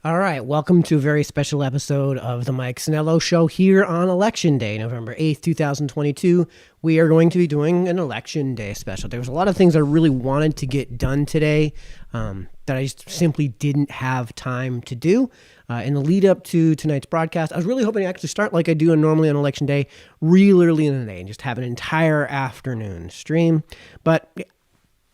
All right, welcome to a very special episode of the Mike Sennello Show here on Election Day, November 8th, 2022. We are going to be doing an Election Day special. There was a lot of things I really wanted to get done today that I just simply didn't have time to do. In the lead up to tonight's broadcast, I was really hoping to actually start like I do normally on Election Day, real early in the day, and just have an entire afternoon stream. But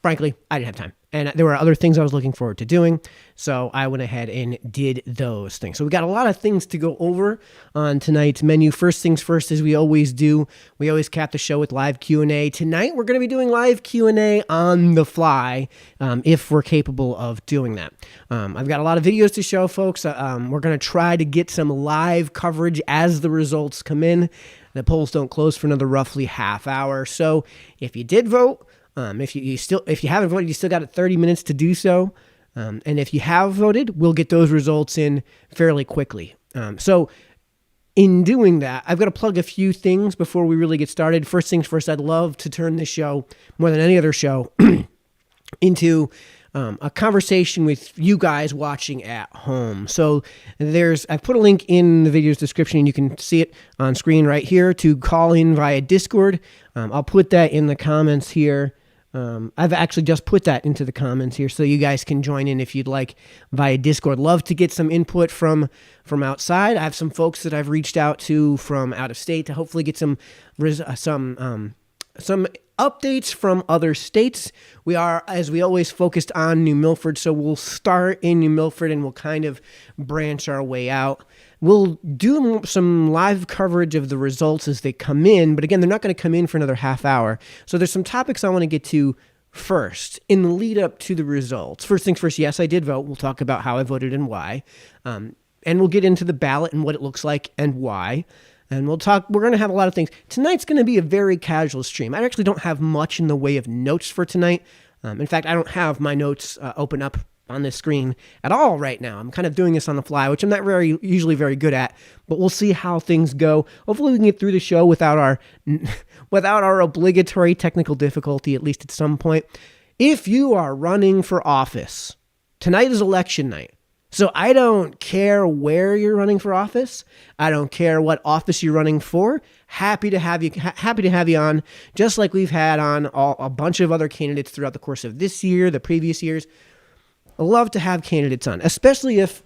frankly, I didn't have time. And there were other things I was looking forward to doing, so I went ahead and did those things. So we got a lot of things to go over on tonight's menu. First things first, as we always do, we always cap the show with live Q&A. Tonight, we're going to be doing live Q&A on the fly, if we're capable of doing that. I've got a lot of videos to show, folks. We're going to try to get some live coverage as the results come in. The polls don't close for another roughly half hour, so if you did vote, if you haven't voted, you still got 30 minutes to do so. And if you have voted, we'll get those results in fairly quickly. So in doing that, I've got to plug a few things before we really get started. First things first, I'd love to turn this show, more than any other show, into a conversation with you guys watching at home. So I've put a link in the video's description, and you can see it on screen right here to call in via Discord. I'll put that in the comments here. I've actually just put that into the comments here so you guys can join in if you'd like via Discord. Love to get some input from outside. I have some folks that I've reached out to from out of state to hopefully get some updates from other states. We are, as we always, focused on New Milford, so we'll start in New Milford and we'll kind of branch our way out. We'll do some live coverage of the results as they come in, but again, they're not going to come in for another half hour. So there's some topics I want to get to first in the lead up to the results. First things first, yes, I did vote. We'll talk about how I voted and why. And we'll get into the ballot and what it looks like and why. And we're going to have a lot of things. Tonight's going to be a very casual stream. I actually don't have much in the way of notes for tonight. In fact, I don't have my notes open up on this screen at all right now. I'm kind of doing this on the fly, which I'm not usually very good at, but we'll see how things go. Hopefully we can get through the show without our obligatory technical difficulty, at least at some point. If you are running for office, tonight is election night. So I don't care where you're running for office. I don't care what office you're running for. Happy to have you on, just like we've had on a bunch of other candidates throughout the course of this year, the previous years. I love to have candidates on, especially if,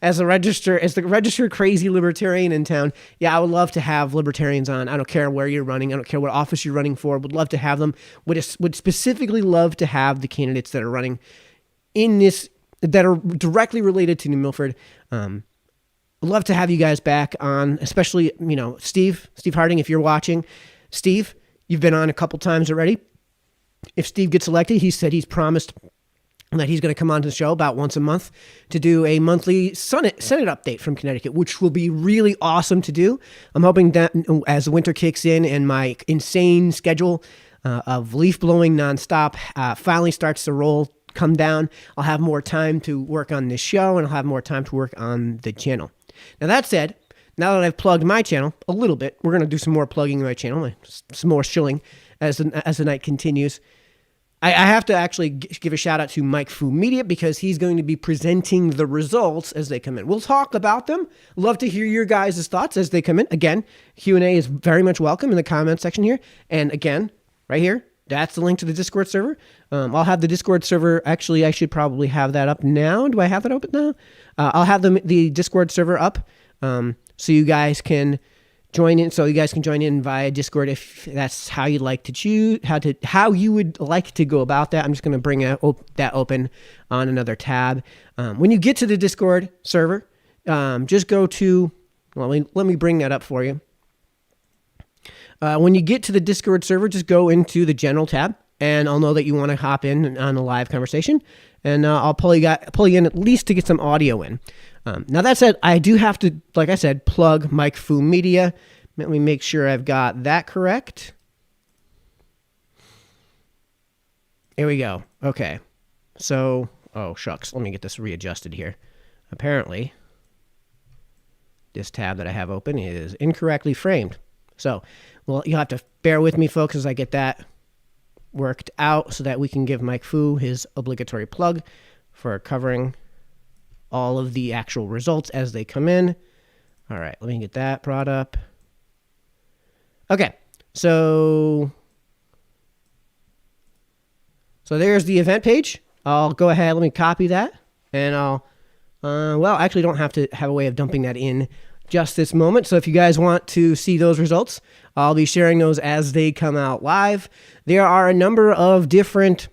as the registered crazy libertarian in town, yeah, I would love to have libertarians on. I don't care where you're running. I don't care what office you're running for. Would love to have them. Would specifically love to have the candidates that are running in this, that are directly related to New Milford. I'd love to have you guys back on, especially, Steve Harding, if you're watching. Steve, you've been on a couple times already. If Steve gets elected, he said he's promised that he's going to come on to the show about once a month to do a monthly Senate update from Connecticut, which will be really awesome to do. I'm hoping that as the winter kicks in and my insane schedule of leaf blowing nonstop finally starts to come down, I'll have more time to work on this show, and I'll have more time to work on the channel. Now, that said, now that I've plugged my channel a little bit, we're going to do some more plugging in my channel, some more shilling as the night continues. I have to actually give a shout out to Mike Fu Media, because he's going to be presenting the results as they come in. We'll talk about them. Love to hear your guys' thoughts as they come in. Again, Q&A is very much welcome in the comment section here. And again, right here, that's the link to the Discord server. I'll have the Discord server. Actually, I should probably have that up now. Do I have that open now? I'll have the Discord server up so you guys can join in. So you guys can join in via Discord if that's how you'd like to choose, how you would like to go about that. I'm just going to bring that open on another tab. When you get to the Discord server, just go to, let me bring that up for you. When you get to the Discord server, just go into the general tab, and I'll know that you want to hop in on a live conversation, and I'll pull you in at least to get some audio in. Now, that said, I do have to, like I said, plug Mike Fu Media. Let me make sure I've got that correct. Here we go. Okay. So, oh, shucks. Let me get this readjusted here. Apparently, this tab that I have open is incorrectly framed. So, well, you'll have to bear with me, folks, as I get that worked out so that we can give Mike Fu his obligatory plug for covering all of the actual results as they come in. All right, let me get that brought up. Okay, so there's the event page. I'll go ahead, let me copy that, and I'll, I actually don't have to have a way of dumping that in just this moment. So if you guys want to see those results, I'll be sharing those as they come out live. There are a number of different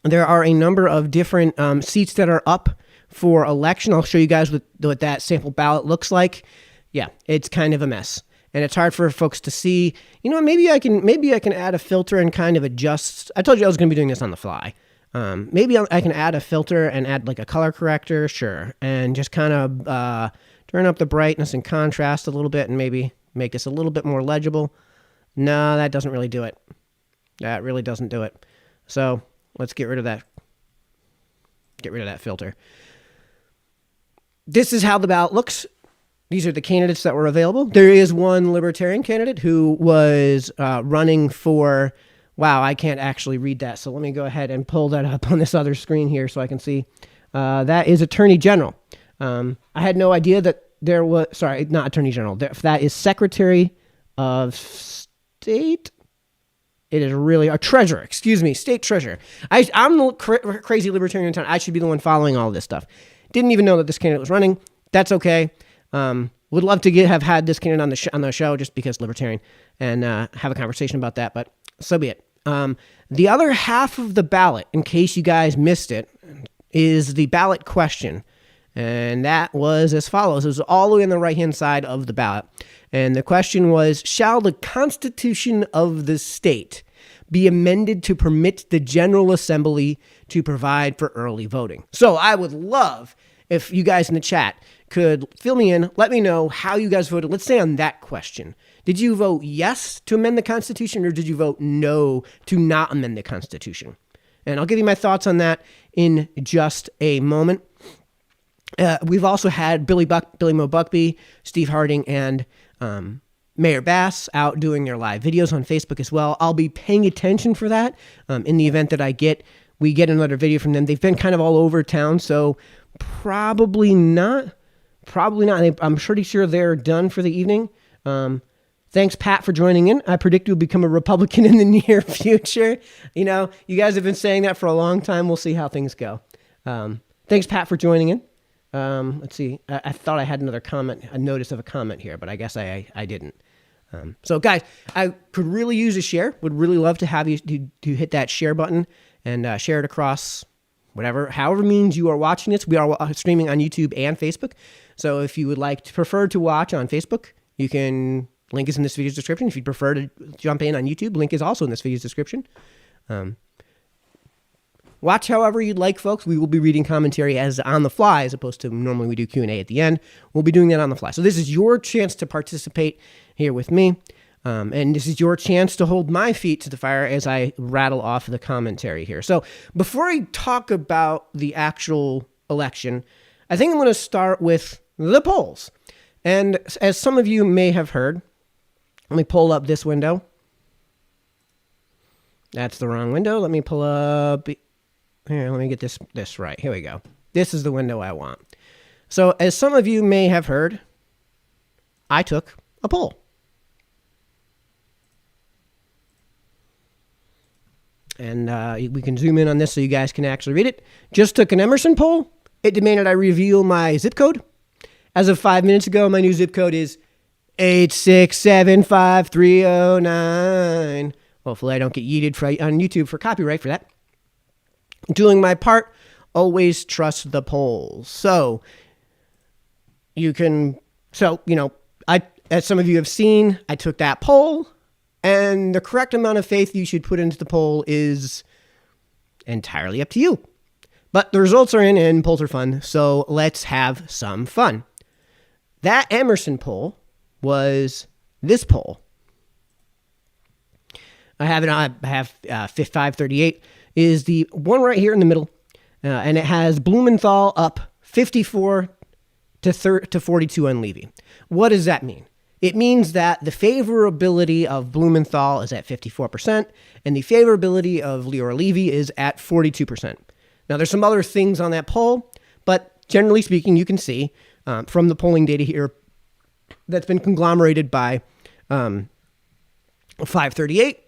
seats that are up for election. I'll show you guys what that sample ballot looks like. Yeah, it's kind of a mess, and it's hard for folks to see. You know, maybe I can add a filter and kind of adjust. I told you I was going to be doing this on the fly. Maybe I can add a filter and add like a color corrector, sure, and just kind of turn up the brightness and contrast a little bit, and maybe make this a little bit more legible. No, that doesn't really do it. That really doesn't do it. So let's get rid of that. Get rid of that filter. This is how the ballot looks. These are the candidates that were available. There is one libertarian candidate who was running for, wow, I can't actually read that. So let me go ahead and pull that up on this other screen here so I can see. That is Attorney General. I had no idea that there was, sorry, not Attorney General. That is Secretary of State. It is really a treasurer, state treasurer. I'm the crazy libertarian in town. I should be the one following all of this stuff. Didn't even know that this candidate was running. That's okay. Would love to have had this candidate on the show just because libertarian and have a conversation about that, but so be it. The other half of the ballot, in case you guys missed it, is the ballot question. And that was as follows. It was all the way on the right-hand side of the ballot. And the question was, shall the Constitution of the state be amended to permit the General Assembly to provide for early voting? So I would love if you guys in the chat could fill me in, let me know how you guys voted. Let's say on that question. Did you vote yes to amend the Constitution, or did you vote no to not amend the Constitution? And I'll give you my thoughts on that in just a moment. We've also had Billy Mo Buckby, Steve Harding, and Mayor Bass out doing their live videos on Facebook as well. I'll be paying attention for that in the event that we get another video from them. They've been kind of all over town, so probably not. I'm pretty sure they're done for the evening. Thanks, Pat, for joining in. I predict you'll become a Republican in the near future. You know, you guys have been saying that for a long time. We'll see how things go. Thanks, Pat, for joining in. Let's see. I thought I had another comment, a notice of a comment here, but I guess I didn't. So guys, I could really use a share. Would really love to have you to hit that share button and share it across however means you are watching this. We are streaming on YouTube and Facebook. So if you would prefer to watch on Facebook, you can, link is in this video's description. If you'd prefer to jump in on YouTube, link is also in this video's description. Watch however you'd like, folks. We will be reading commentary as on the fly, as opposed to normally we do Q&A at the end. We'll be doing that on the fly. So this is your chance to participate here with me. And this is your chance to hold my feet to the fire as I rattle off the commentary here. So before I talk about the actual election, I think I'm going to start with the polls. And as some of you may have heard, let me pull up this window. That's the wrong window. Let me pull up... Here, let me get this right. Here we go. This is the window I want. So as some of you may have heard, I took a poll. And we can zoom in on this so you guys can actually read it. Just took an Emerson poll. It demanded I reveal my zip code. As of 5 minutes ago, my new zip code is 8675309. Hopefully I don't get yeeted on YouTube for copyright for that. Doing my part, always trust the polls. So as some of you have seen, I took that poll, and the correct amount of faith you should put into the poll is entirely up to you. But the results are in, and polls are fun, so let's have some fun. That Emerson poll was this poll. I have 538 is the one right here in the middle, and it has Blumenthal up 54 to 42 on Levy. What does that mean? It means that the favorability of Blumenthal is at 54%, and the favorability of Leora Levy is at 42%. Now, there's some other things on that poll, but generally speaking, you can see from the polling data here that's been conglomerated by 538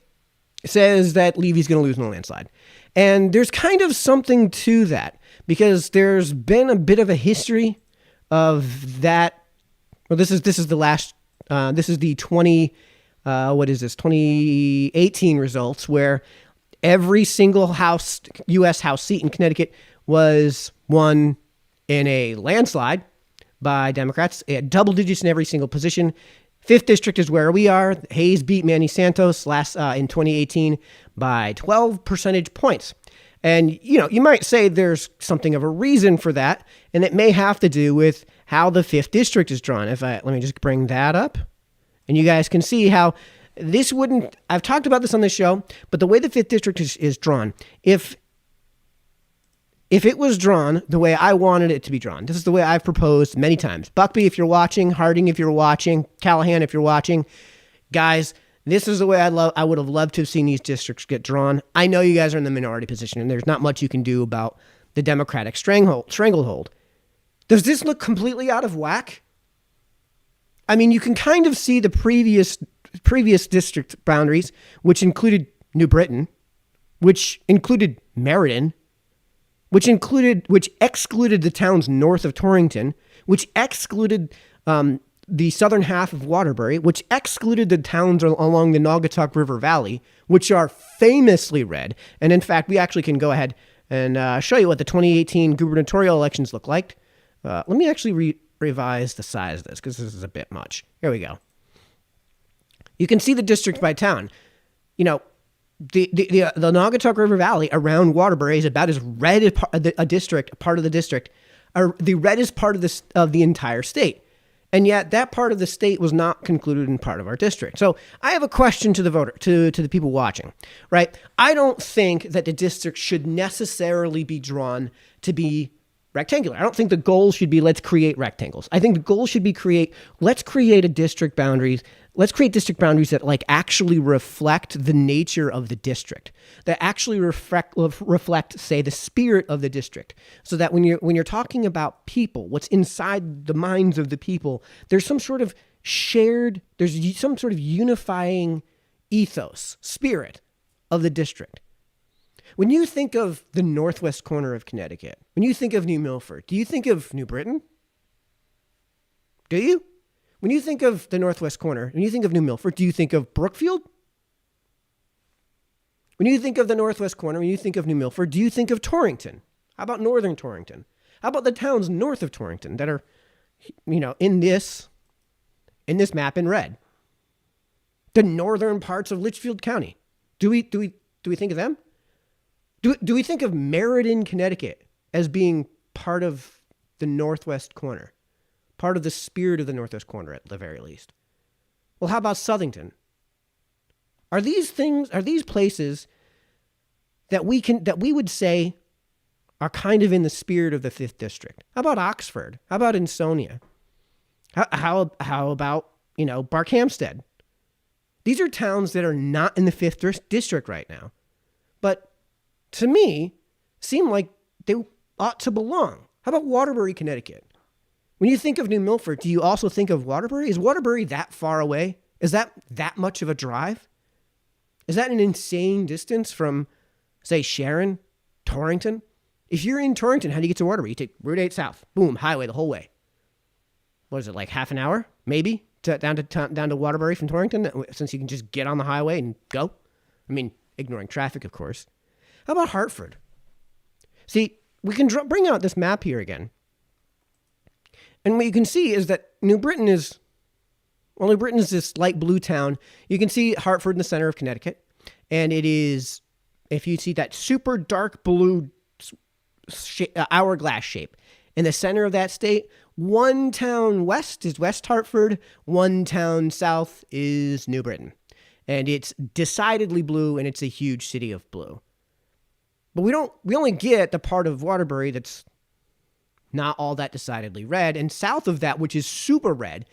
says that Levy's going to lose in a landslide. And there's kind of something to that because there's been a bit of a history of that. Well, this is the last, this is the 2018 results where every single U.S. House seat in Connecticut was won in a landslide by Democrats. They had double digits in every single position. 5th District is where we are. Hayes beat Manny Santos in 2018 by 12 percentage points. And, you might say there's something of a reason for that, and it may have to do with how the 5th District is drawn. Let me just bring that up, and you guys can see how this wouldn't, I've talked about this on the show, but the way the 5th District is drawn, if it was drawn the way I wanted it to be drawn, this is the way I've proposed many times. Buckby, if you're watching, Harding, if you're watching, Callahan, if you're watching, guys, this is the way I would have loved to have seen these districts get drawn. I know you guys are in the minority position, and there's not much you can do about the Democratic stranglehold. Does this look completely out of whack? I mean, you can kind of see the previous district boundaries, which included New Britain, which included Meriden, which excluded the towns north of Torrington, which excluded the southern half of Waterbury, which excluded the towns along the Naugatuck River Valley, which are famously red. And in fact, we actually can go ahead and show you what the 2018 gubernatorial elections look like. Let me actually revise the size of this because this is a bit much. Here we go. You can see the districts by town. The Naugatuck River Valley around Waterbury is about as red as part of the district, or the reddest part of the entire state. And yet that part of the state was not concluded in part of our district. So I have a question to the voter, to the people watching, right? I don't think that the district should necessarily be drawn to be rectangular. I don't think the goal should be let's create rectangles. I think the goal should be let's create district boundaries that actually reflect the nature of the district, that actually reflect, say, the spirit of the district, so that when you're talking about people, what's inside the minds of the people, there's some sort of unifying ethos, spirit of the district. When you think of the northwest corner of Connecticut, when you think of New Milford, do you think of New Britain? Do you? When you think of the northwest corner, when you think of New Milford, do you think of Brookfield? When you think of the northwest corner, when you think of New Milford, do you think of Torrington? How about northern Torrington? How about the towns north of Torrington that are, in this map in red? The northern parts of Litchfield County. Do we think of them? Do we think of Meriden, Connecticut as being part of the northwest corner? Part of the spirit of the northwest corner at the very least? Well, how about Southington? Are these places that we would say are kind of in the spirit of the 5th District? How about Oxford? How about Ansonia? How about, Barkhamsted? These are towns that are not in the 5th District right now, but to me, seem like they ought to belong. How about Waterbury, Connecticut? When you think of New Milford, do you also think of Waterbury? Is Waterbury that far away? Is that much of a drive? Is that an insane distance from, say, Sharon, Torrington? If you're in Torrington, how do you get to Waterbury? You take Route 8 south. Boom, highway the whole way. What is it, like half an hour, maybe, down to Waterbury from Torrington, since you can just get on the highway and go? I mean, ignoring traffic, of course. How about Hartford? See, we can bring out this map here again. And what you can see is that New Britain is this light blue town. You can see Hartford in the center of Connecticut. And it is, if you see that super dark blue hourglass shape, in the center of that state, one town west is West Hartford, one town south is New Britain. And it's decidedly blue, and it's a huge city of blue. But we only get the part of Waterbury that's not all that decidedly red. And south of that, which is super red,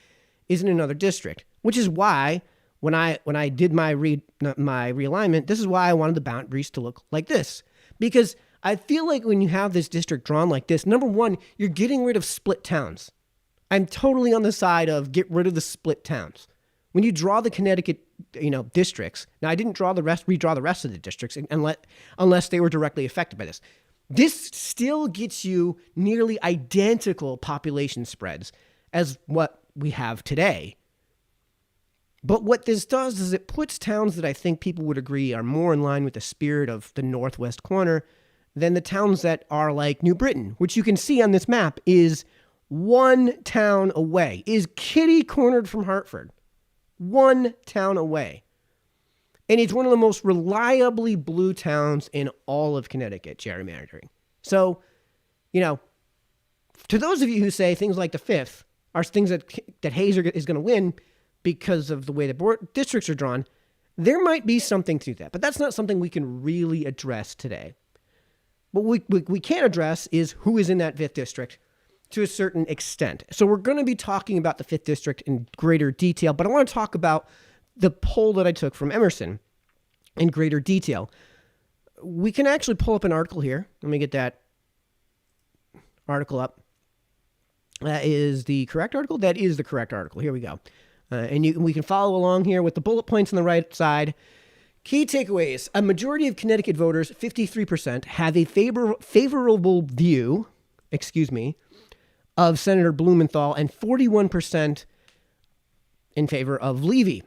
is in another district, which is why when I did my realignment, this is why I wanted the boundaries to look like this. Because I feel like when you have this district drawn like this, number one, you're getting rid of split towns. I'm totally on the side of get rid of the split towns. When you draw the Connecticut, districts, now I didn't redraw the rest of the districts unless they were directly affected by this. This still gets you nearly identical population spreads as what we have today. But what this does is it puts towns that I think people would agree are more in line with the spirit of the northwest corner than the towns that are like New Britain, which you can see on this map is one town away, is kitty-cornered from Hartford. One town away. And it's one of the most reliably blue towns in all of Connecticut, gerrymandering. So, to those of you who say things like the 5th are things that Hayes is going to win because of the way the districts are drawn, there might be something to that. But that's not something we can really address today. What we can address is who is in that 5th district to a certain extent. So we're going to be talking about the 5th district in greater detail, but I want to talk about the poll that I took from Emerson in greater detail. We can actually pull up an article here. Let me get that article up. That is the correct article? That is the correct article. Here we go. We can follow along here with the bullet points on the right side. Key takeaways. A majority of Connecticut voters, 53%, have a favorable view, of Senator Blumenthal, and 41% in favor of Levy.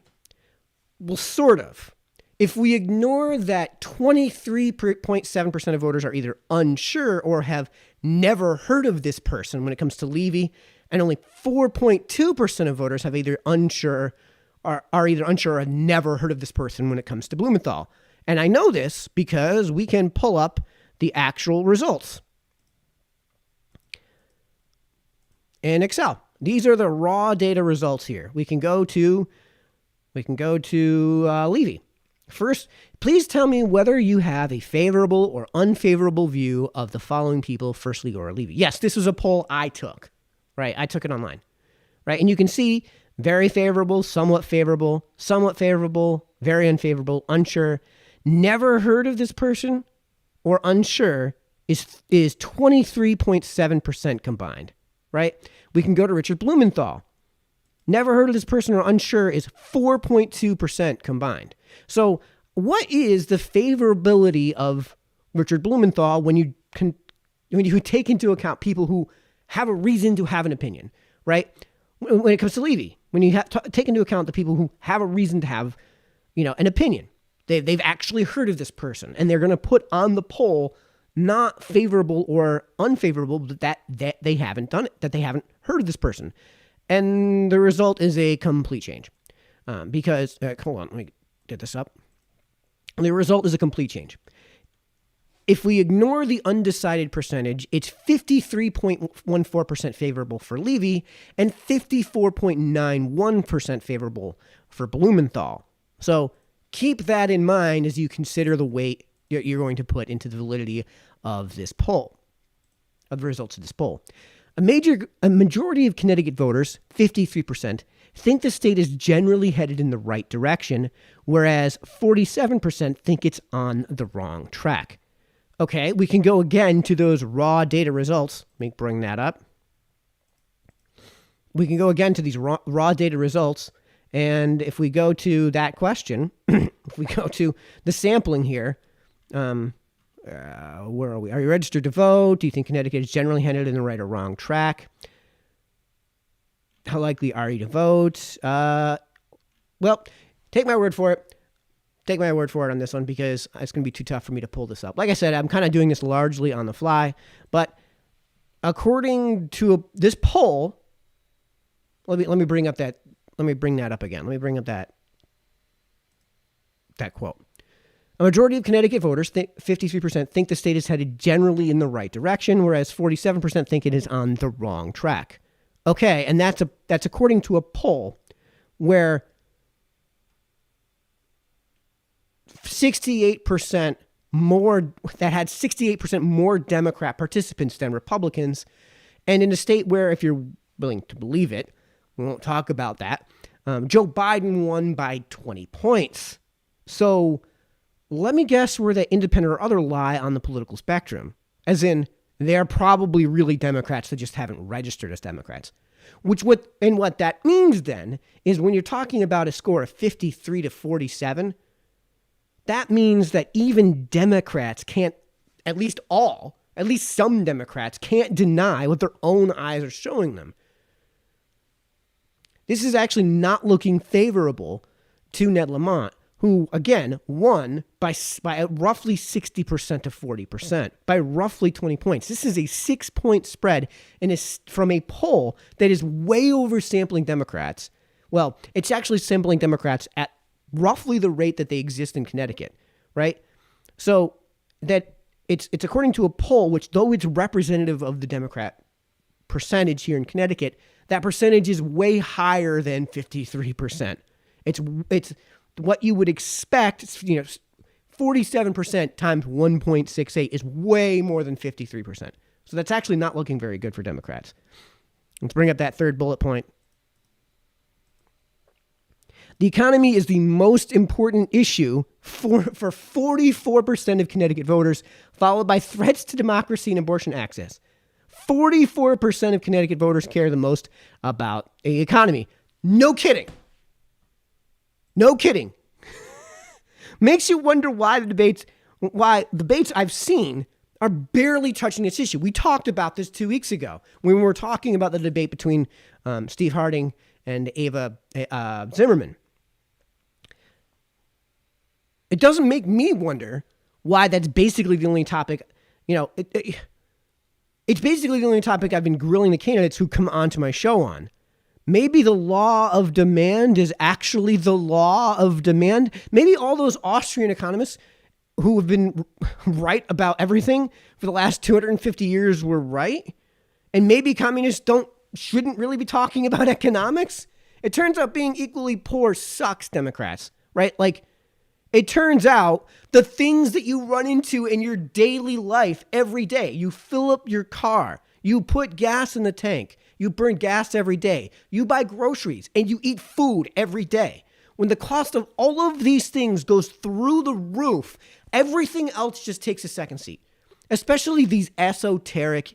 Well, sort of. If we ignore that 23.7% of voters are either unsure or have never heard of this person when it comes to Levy, and only 4.2% of voters have either unsure or are either unsure or have never heard of this person when it comes to Blumenthal. And I know this because we can pull up the actual results in Excel. These are the raw data results here. We can go to Levy. First, please tell me whether you have a favorable or unfavorable view of the following people, First League or Levy. Yes, this was a poll I took, right? I took it online, right? And you can see very favorable, somewhat favorable, very unfavorable, unsure, never heard of this person, or unsure is 23.7% combined, right? We can go to Richard Blumenthal. Never heard of this person or unsure is 4.2% combined. So what is the favorability of Richard Blumenthal when you take into account people who have a reason to have an opinion, right? When it comes to Levy, when you take into account the people who have a reason to have, an opinion, they've actually heard of this person, and they're going to put on the poll not favorable or unfavorable, but that they haven't done it, that they haven't heard of this person. And the result is a complete change. Hold on, let me get this up. The result is a complete change. If we ignore the undecided percentage, it's 53.14% favorable for Levy and 54.91% favorable for Blumenthal. So keep that in mind as you consider the weight you're going to put into the validity of this poll, of the results of this poll. A majority of Connecticut voters, 53%, think the state is generally headed in the right direction, whereas 47% think it's on the wrong track. Okay, we can go again to those raw data results. Let me bring that up. We can go again to these raw data results, and if we go to that question, if we go to the sampling here, where are we? Are you registered to vote? Do you think Connecticut is generally headed in the right or wrong track? How likely are you to vote? Well, take my word for it. Take my word for it on this one because it's going to be too tough for me to pull this up. Like I said, I'm kind of doing this largely on the fly, but according to this poll, let me bring that up again. Let me bring up that quote. A majority of Connecticut voters, 53%, think the state is headed generally in the right direction, whereas 47% think it is on the wrong track. Okay, and that's according to a poll where 68% more, that had 68% more Democrat participants than Republicans, and in a state where, if you're willing to believe it, we won't talk about that, Joe Biden won by 20 points. So let me guess where the independent or other lie on the political spectrum. As in, they're probably really Democrats that just haven't registered as Democrats. What that means then is when you're talking about a score of 53 to 47, that means that even Democrats can't, at least some Democrats can't deny what their own eyes are showing them. This is actually not looking favorable to Ned Lamont, who, again, won by roughly 60% to 40%, by roughly 20 points. This is a 6-point spread and is from a poll that is way oversampling Democrats. Well, it's actually sampling Democrats at roughly the rate that they exist in Connecticut, right? So that it's according to a poll, which though it's representative of the Democrat percentage here in Connecticut, that percentage is way higher than 53%. It's what you would expect, 47% times 1.68 is way more than 53%. So that's actually not looking very good for Democrats. Let's bring up that third bullet point. The economy is the most important issue for 44% of Connecticut voters, followed by threats to democracy and abortion access. 44% of Connecticut voters care the most about the economy. No kidding. No kidding. Makes you wonder why debates I've seen are barely touching this issue. We talked about this 2 weeks ago when we were talking about the debate between Steve Harding and Ava Zimmerman. It doesn't make me wonder why that's basically the only topic, it's basically the only topic I've been grilling the candidates who come onto my show on. Maybe the law of demand is actually the law of demand. Maybe all those Austrian economists who have been right about everything for the last 250 years were right. And maybe communists shouldn't really be talking about economics. It turns out being equally poor sucks, Democrats, right? Like, it turns out the things that you run into in your daily life every day, you fill up your car, you put gas in the tank, you burn gas every day, you buy groceries, and you eat food every day. When the cost of all of these things goes through the roof, everything else just takes a second seat, especially these esoteric,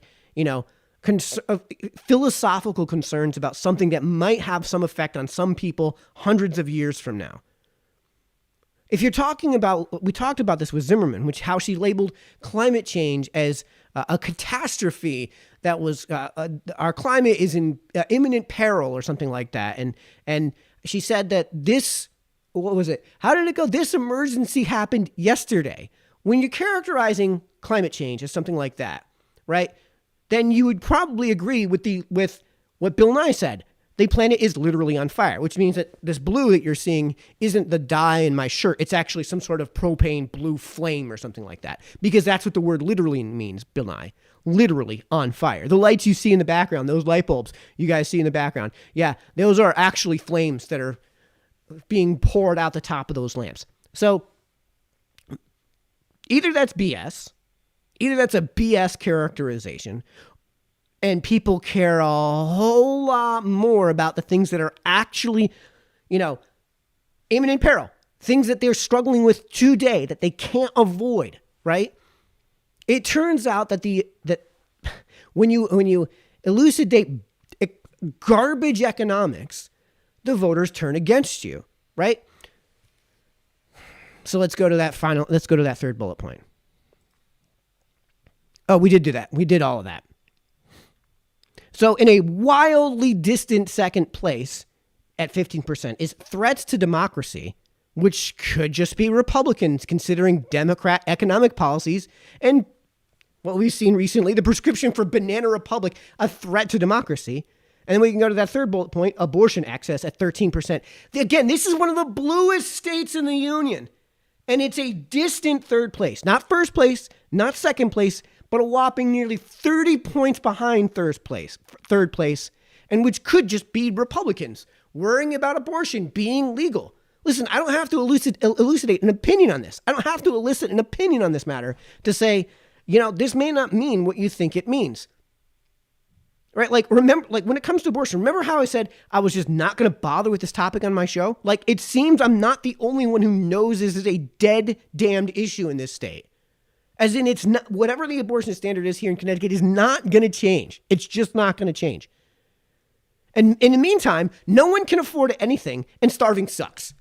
philosophical concerns about something that might have some effect on some people hundreds of years from now. If you're talking about, we talked about this with Zimmerman, how she labeled climate change as a catastrophe that was, our climate is in imminent peril or something like that. And she said that how did it go? This emergency happened yesterday. When you're characterizing climate change as something like that, right? Then you would probably agree with what Bill Nye said. The planet is literally on fire, which means that this blue that you're seeing isn't the dye in my shirt. It's actually some sort of propane blue flame or something like that, because that's what the word literally means, Bill Nye. Literally on fire. The lights you see in the background, those light bulbs you guys see in the background, yeah, those are actually flames that are being poured out the top of those lamps. So either that's BS, either that's a BS characterization, and people care a whole lot more about the things that are actually, imminent peril, things that they're struggling with today that they can't avoid, right? It turns out that when you elucidate garbage economics, the voters turn against you, right? So let's go to that third bullet point. Oh, we did do that. We did all of that. So in a wildly distant second place at 15% is threats to democracy, which could just be Republicans considering Democrat economic policies, and what we've seen recently, the prescription for Banana Republic, a threat to democracy. And then we can go to that third bullet point, abortion access at 13%. Again, this is one of the bluest states in the union, and it's a distant third place, not first place, not second place, but a whopping nearly 30 points behind third place, and which could just be Republicans worrying about abortion being legal. Listen, I don't have to elucidate an opinion on this. I don't have to elicit an opinion on this matter to say, this may not mean what you think it means. Right? Like, remember, like when it comes to abortion, remember how I said I was just not going to bother with this topic on my show? Like, it seems I'm not the only one who knows this is a dead, damned issue in this state. As in, it's not, whatever the abortion standard is here in Connecticut is not going to change. It's just not going to change. And in the meantime, no one can afford anything, and starving sucks.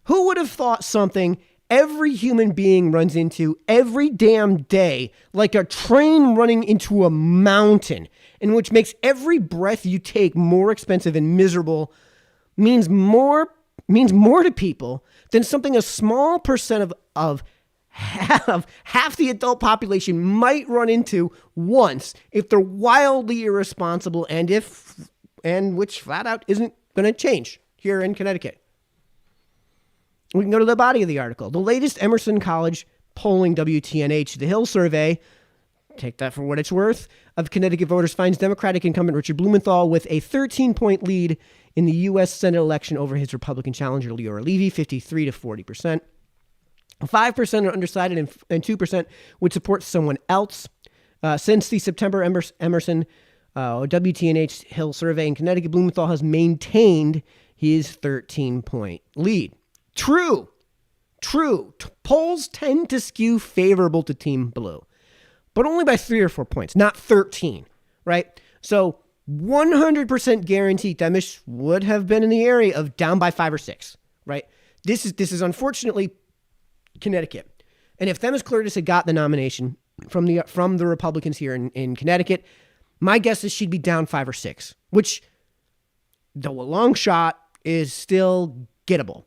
Who would have thought something every human being runs into every damn day, like a train running into a mountain, and which makes every breath you take more expensive and miserable, means more to people than something a small percent of half the adult population might run into once if they're wildly irresponsible and which flat out isn't going to change here in Connecticut. We can go to the body of the article. The latest Emerson College polling WTNH, the Hill survey, take that for what it's worth, of Connecticut voters finds Democratic incumbent Richard Blumenthal with a 13-point lead in the U.S. Senate election over his Republican challenger Leora Levy, 53 to 40%. 5% are undecided and 2% would support someone else. Since the September Emerson WTNH Hill survey in Connecticut, Blumenthal has maintained his 13-point lead. True. Polls tend to skew favorable to Team Blue, but only by 3 or 4 points, not 13, right? So 100% guaranteed Themish would have been in the area of down by 5 or 6, right? This is unfortunately Connecticut. And if Themis Curtis had got the nomination from the Republicans here in Connecticut, my guess is she'd be down 5 or 6, which, though a long shot, is still gettable.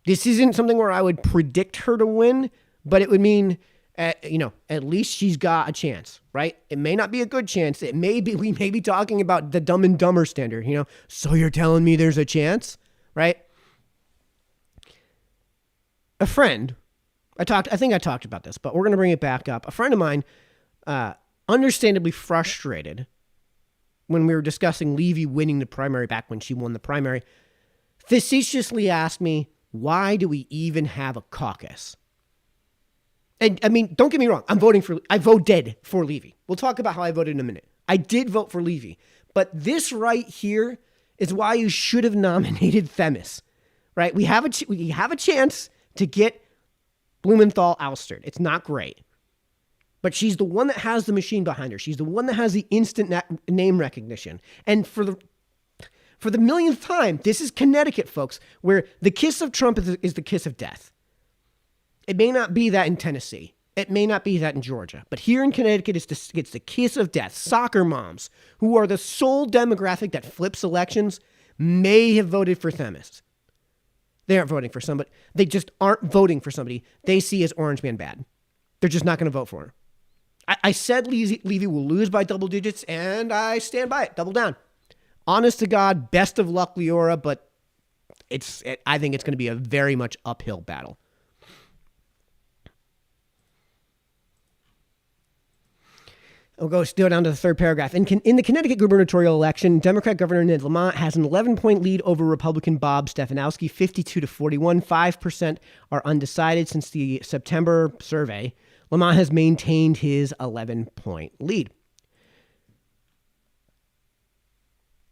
This isn't something where I would predict her to win, but it would mean, at least she's got a chance, right? It may not be a good chance. We may be talking about the Dumb and Dumber standard, so you're telling me there's a chance, right? A friend, I think I talked about this, but we're going to bring it back up. A friend of mine, understandably frustrated when we were discussing Levy winning the primary back when she won the primary, facetiously asked me, why do we even have a caucus? And I mean, don't get me wrong. I voted for Levy. We'll talk about how I voted in a minute. I did vote for Levy, but this right here is why you should have nominated Themis, right? We have a chance to get Blumenthal ousted. It's not great, but she's the one that has the machine behind her. She's the one that has the instant name recognition. And for the millionth time, this is Connecticut, folks, where the kiss of Trump is the kiss of death. It may not be that in Tennessee. It may not be that in Georgia. But here in Connecticut, it's the kiss of death. Soccer moms, who are the sole demographic that flips elections, may have voted for Themis. They aren't voting for somebody. They just aren't voting for somebody they see as Orange Man bad. They're just not going to vote for her. I said Levy will lose by double digits, and I stand by it. Double down. Honest to God, best of luck, Leora, but I think it's going to be a very much uphill battle. We'll go still down to the third paragraph. In the Connecticut gubernatorial election, Democrat Governor Ned Lamont has an 11-point lead over Republican Bob Stefanowski, 52 to 41. 5% are undecided since the September survey. Lamont has maintained his 11-point lead.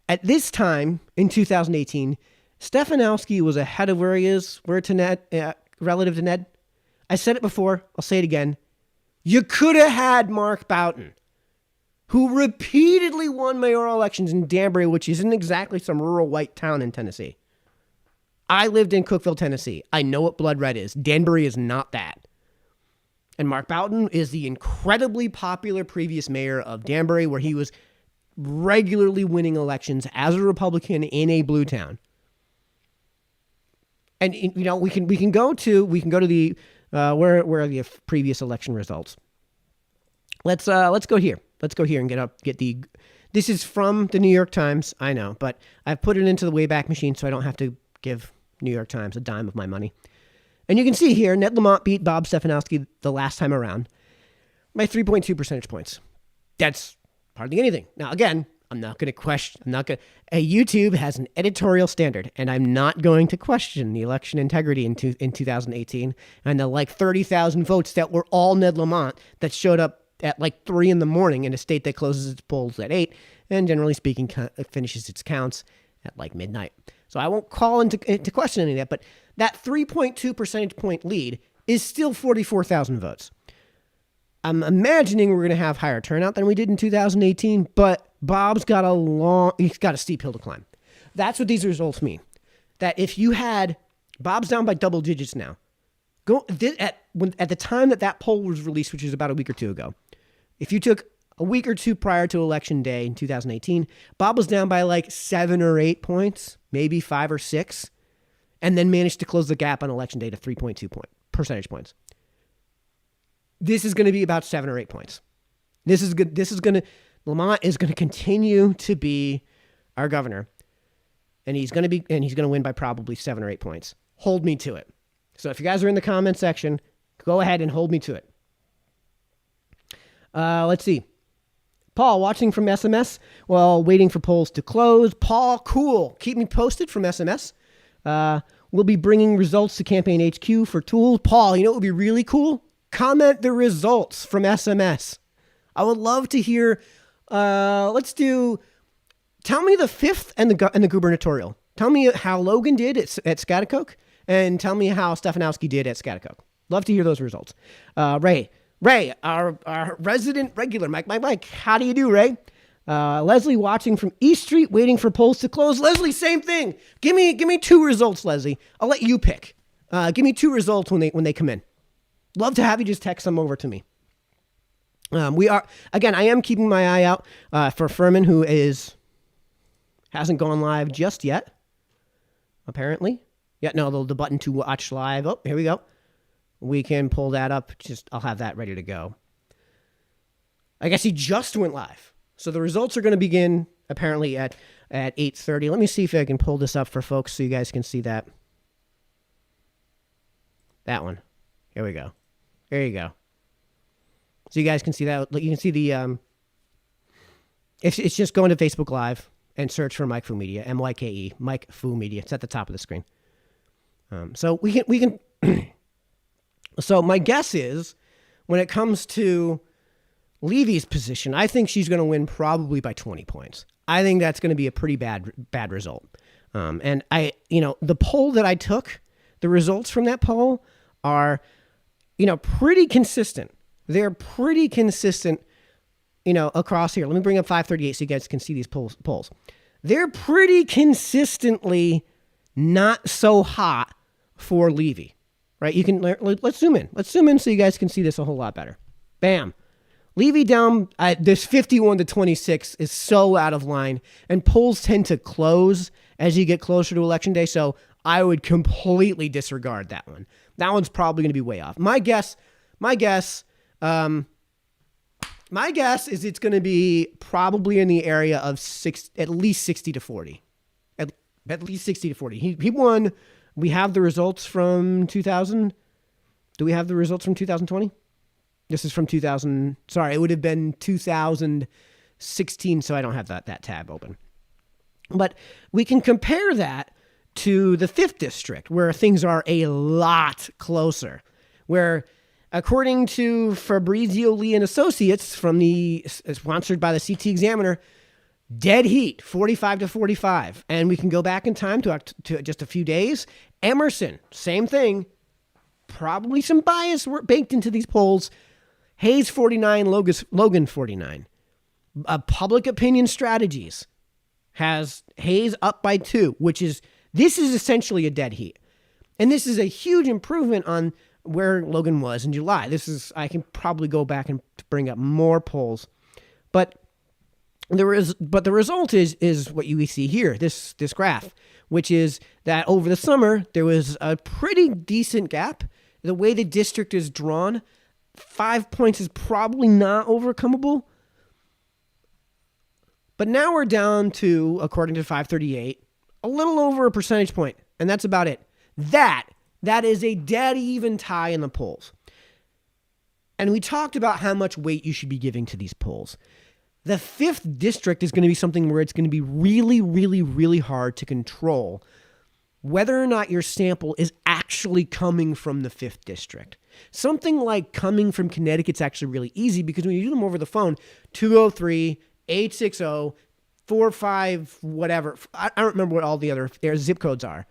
At this time, in 2018, Stefanowski was ahead of where he is relative to Ned. I said it before. I'll say it again. You could have had Mark Boughton, who repeatedly won mayoral elections in Danbury, which isn't exactly some rural white town in Tennessee. I lived in Cookeville, Tennessee. I know what blood red is. Danbury is not that. And Mark Boughton is the incredibly popular previous mayor of Danbury, where he was regularly winning elections as a Republican in a blue town. And we can go to the where are the previous election results? Let's go here. Let's go here and get the. This is from the New York Times. I know, but I've put it into the Wayback Machine so I don't have to give New York Times a dime of my money. And you can see here, Ned Lamont beat Bob Stefanowski the last time around by 3.2 percentage points. That's hardly anything. Now, again, YouTube has an editorial standard, and I'm not going to question the election integrity in 2018 and the 30,000 votes that were all Ned Lamont that showed up at like 3 in the morning in a state that closes its polls at 8 and generally speaking finishes its counts at like midnight. So I won't call into question any of that, but that 3.2 percentage point lead is still 44,000 votes. I'm imagining we're going to have higher turnout than we did in 2018, but Bob's got he's got a steep hill to climb. That's what these results mean. That if you had, Bob's down by double digits now. At the time that poll was released, which was about a week or two ago, if you took a week or two prior to Election Day in 2018, Bob was down by like 7 or 8 points, maybe 5 or 6, and then managed to close the gap on Election Day to 3.2 percentage points. This is going to be about 7 or 8 points. This is good. Lamont is going to continue to be our governor, and he's going to win by probably 7 or 8 points. Hold me to it. So if you guys are in the comment section, go ahead and hold me to it. Let's see. Paul, watching from SMS while waiting for polls to close. Paul, cool. Keep me posted from SMS. We'll be bringing results to Campaign HQ for tools. Paul, you know what would be really cool? Comment the results from SMS. I would love to hear. Tell me the 5th and the gubernatorial. Tell me how Logan did at Schaghticoke, and tell me how Stefanowski did at Schaghticoke. Love to hear those results. Ray, our resident regular, Mike, how do you do, Ray? Leslie watching from East Street, waiting for polls to close. Leslie, same thing. Give me 2 results, Leslie. I'll let you pick. Give me 2 results when they come in. Love to have you just text them over to me. I am keeping my eye out for Furman, who hasn't gone live just yet, apparently. Yeah, no, the button to watch live. Oh, here we go. We can pull that up. I'll have that ready to go. I guess he just went live. So the results are going to begin apparently at 8:30. Let me see if I can pull this up for folks so you guys can see that. That one. Here we go. There you go. So you guys can see that. You can see the, it's just going to Facebook Live and search for Mike Fu Media, MYKE, Mike Fu Media. It's at the top of the screen. So we can, so my guess is when it comes to Levy's position, I think she's going to win probably by 20 points. I think that's going to be a pretty bad result. And the poll that I took, the results from that poll are, pretty consistent. They're pretty consistent, across here. Let me bring up 538 so you guys can see these polls. They're pretty consistently not so hot for Levy, right? Let's zoom in. Let's zoom in so you guys can see this a whole lot better. Bam. Levy down, this 51 to 26 is so out of line, and polls tend to close as you get closer to Election Day, so I would completely disregard that one. That one's probably going to be way off. My guess is it's going to be probably in the area of at least 60 to 40. At least 60 to 40. He won. We have the results from 2000. Do we have the results from 2020? This is from 2000. Sorry, it would have been 2016, so I don't have that tab open. But we can compare that to the 5th district, where things are a lot closer, where according to Fabrizio Lee and Associates from sponsored by the CT Examiner, dead heat, 45 to 45. And we can go back in time to just a few days. Emerson, same thing. Probably some bias baked into these polls. Hayes 49, Logan 49. Public Opinion Strategies has Hayes up by 2, this is essentially a dead heat. And this is a huge improvement on where Logan was in July. I can probably go back and bring up more polls. But the result is what you see here, this graph, which is that over the summer, there was a pretty decent gap. The way the district is drawn, 5 points is probably not overcomable. But now we're down to, according to 538, a little over a percentage point, and that's about it. That is a dead even tie in the polls. And we talked about how much weight you should be giving to these polls. The 5th district is going to be something where it's going to be really, really, really hard to control whether or not your sample is actually coming from the 5th district. Something like coming from Connecticut's actually really easy because when you do them over the phone, 203-860-45 whatever. I don't remember what all the other area codes are.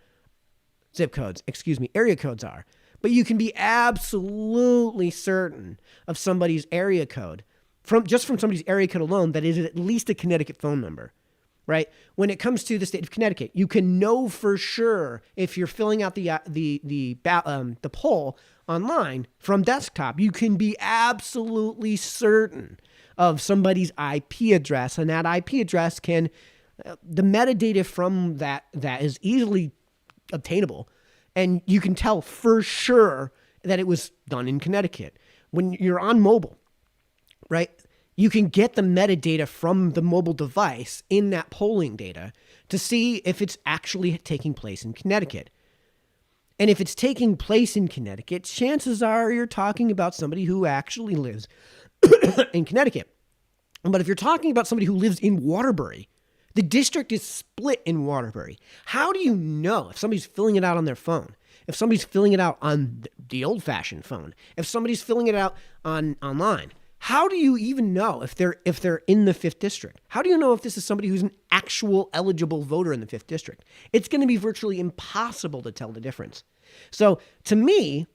But you can be absolutely certain of somebody's area code from somebody's area code alone that is at least a Connecticut phone number, right? When it comes to the state of Connecticut, you can know for sure if you're filling out the poll online from desktop. You can be absolutely certain of somebody's IP address, and that IP address the metadata from that is easily obtainable, and you can tell for sure that it was done in Connecticut. When you're on mobile, right, you can get the metadata from the mobile device in that polling data to see if it's actually taking place in Connecticut. And if it's taking place in Connecticut, chances are you're talking about somebody who actually lives in Connecticut. But if you're talking about somebody who lives in Waterbury, the district is split in Waterbury. How do you know if somebody's filling it out on their phone? If somebody's filling it out on the old-fashioned phone? If somebody's filling it out online? How do you even know if they're in the 5th district? How do you know if this is somebody who's an actual eligible voter in the 5th district? It's going to be virtually impossible to tell the difference. So to me,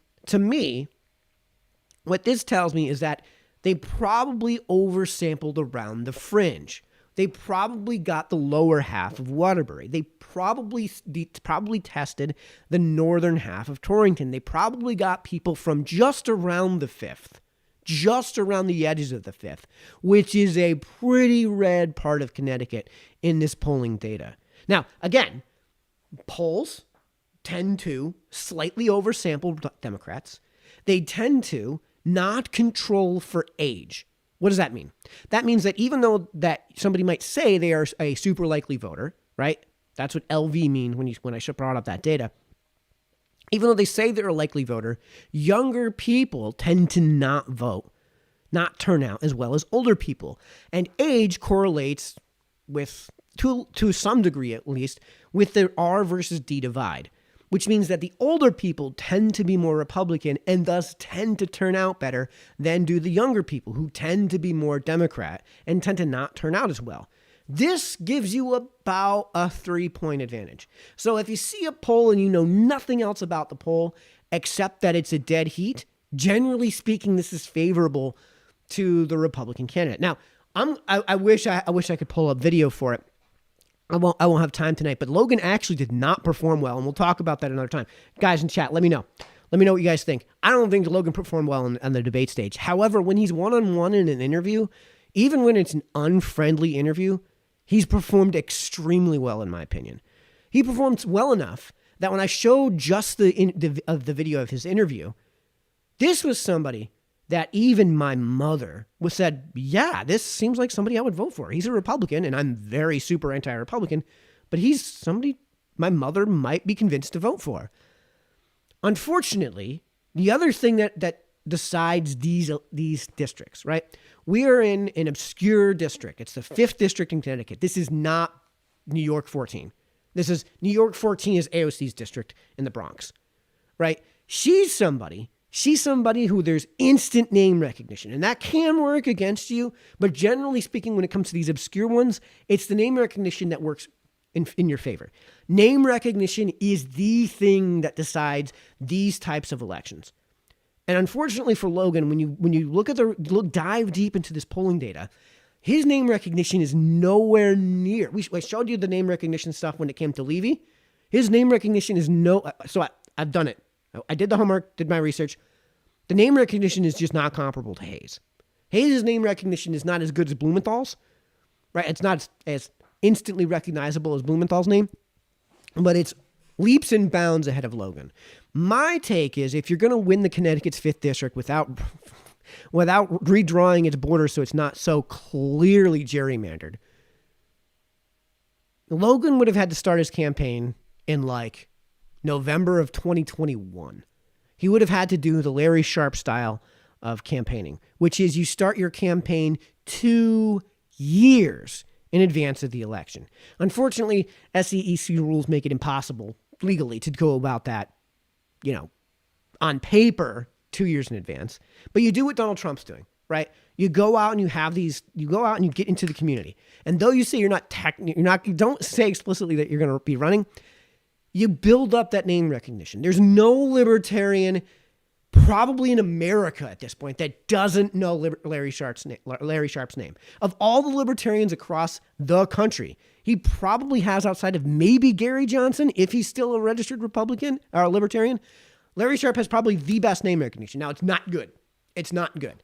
what this tells me is that they probably oversampled around the fringe. They probably got the lower half of Waterbury. They probably tested the northern half of Torrington. They probably got people from just around the 5th. Just around the edges of the 5th, which is a pretty red part of Connecticut in this polling data. Now, again, polls tend to slightly oversample Democrats. They tend to not control for age. What does that mean? That means that even though that somebody might say they are a super likely voter, right? That's what LV means when I brought up that data. Even though they say they're a likely voter, younger people tend to not vote, not turn out as well as older people. And age correlates with, to some degree at least, with the R versus D divide, which means that the older people tend to be more Republican and thus tend to turn out better than do the younger people who tend to be more Democrat and tend to not turn out as well. This gives you about a 3-point advantage. So if you see a poll and you know nothing else about the poll except that it's a dead heat, generally speaking, this is favorable to the Republican candidate. Now, I wish I could pull up video for it. I won't have time tonight, but Logan actually did not perform well, and we'll talk about that another time. Guys in chat, let me know. Let me know what you guys think. I don't think Logan performed well on the debate stage. However, when he's one-on-one in an interview, even when it's an unfriendly interview, he's performed extremely well, in my opinion. He performed well enough that when I showed just the video of his interview, this was somebody that even my mother said, yeah, this seems like somebody I would vote for. He's a Republican, and I'm very super anti-Republican, but he's somebody my mother might be convinced to vote for. Unfortunately, the other thing that decides these districts, right? We are in an obscure district. It's the 5th district in Connecticut. This is not New York 14. New York 14 is AOC's district in the Bronx, right? She's somebody who there's instant name recognition, and that can work against you. But generally speaking, when it comes to these obscure ones, it's the name recognition that works in your favor. Name recognition is the thing that decides these types of elections. And unfortunately for Logan, when you dive deep into this polling data, his name recognition is nowhere near. I showed you the name recognition stuff when it came to Levy. His name recognition is so I've done it. I did the homework, did my research. The name recognition is just not comparable to Hayes. Hayes' name recognition is not as good as Blumenthal's, right? It's not as instantly recognizable as Blumenthal's name, but it's leaps and bounds ahead of Logan. My take is if you're going to win the Connecticut's 5th district without redrawing its borders so it's not so clearly gerrymandered, Logan would have had to start his campaign in like November of 2021. He would have had to do the Larry Sharpe style of campaigning, which is you start your campaign 2 years in advance of the election. Unfortunately, SEC rules make it impossible legally to go about that, on paper, 2 years in advance. But you do what Donald Trump's doing, right? You go out and you go out and you get into the community. And though you say you don't say explicitly that you're going to be running, you build up that name recognition. There's no libertarian probably in America at this point that doesn't know Larry Sharp's name. Of all the libertarians across the country, he probably has, outside of maybe Gary Johnson, if he's still a registered Republican or a libertarian, Larry Sharp has probably the best name recognition. Now, it's not good. It's not good.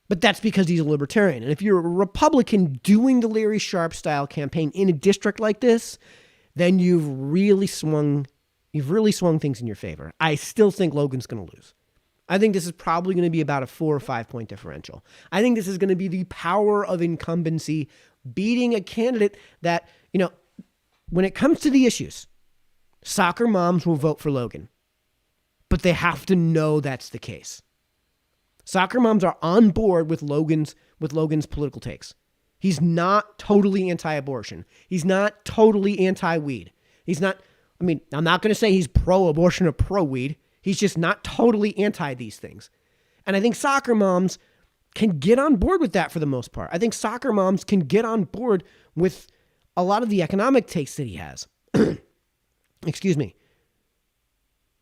But that's because he's a libertarian. And if you're a Republican doing the Larry Sharp style campaign in a district like this, then you've really swung things in your favor. I still think Logan's going to lose. I think this is probably going to be about a 4 or 5 point differential. I think this is going to be the power of incumbency beating a candidate that, when it comes to the issues, soccer moms will vote for Logan, but they have to know that's the case. Soccer moms are on board with Logan's political takes. He's not totally anti-abortion. He's not totally anti-weed. I'm not going to say he's pro-abortion or pro-weed. He's just not totally anti these things. And I think soccer moms can get on board with that for the most part. I think soccer moms can get on board with a lot of the economic takes that he has. Excuse me.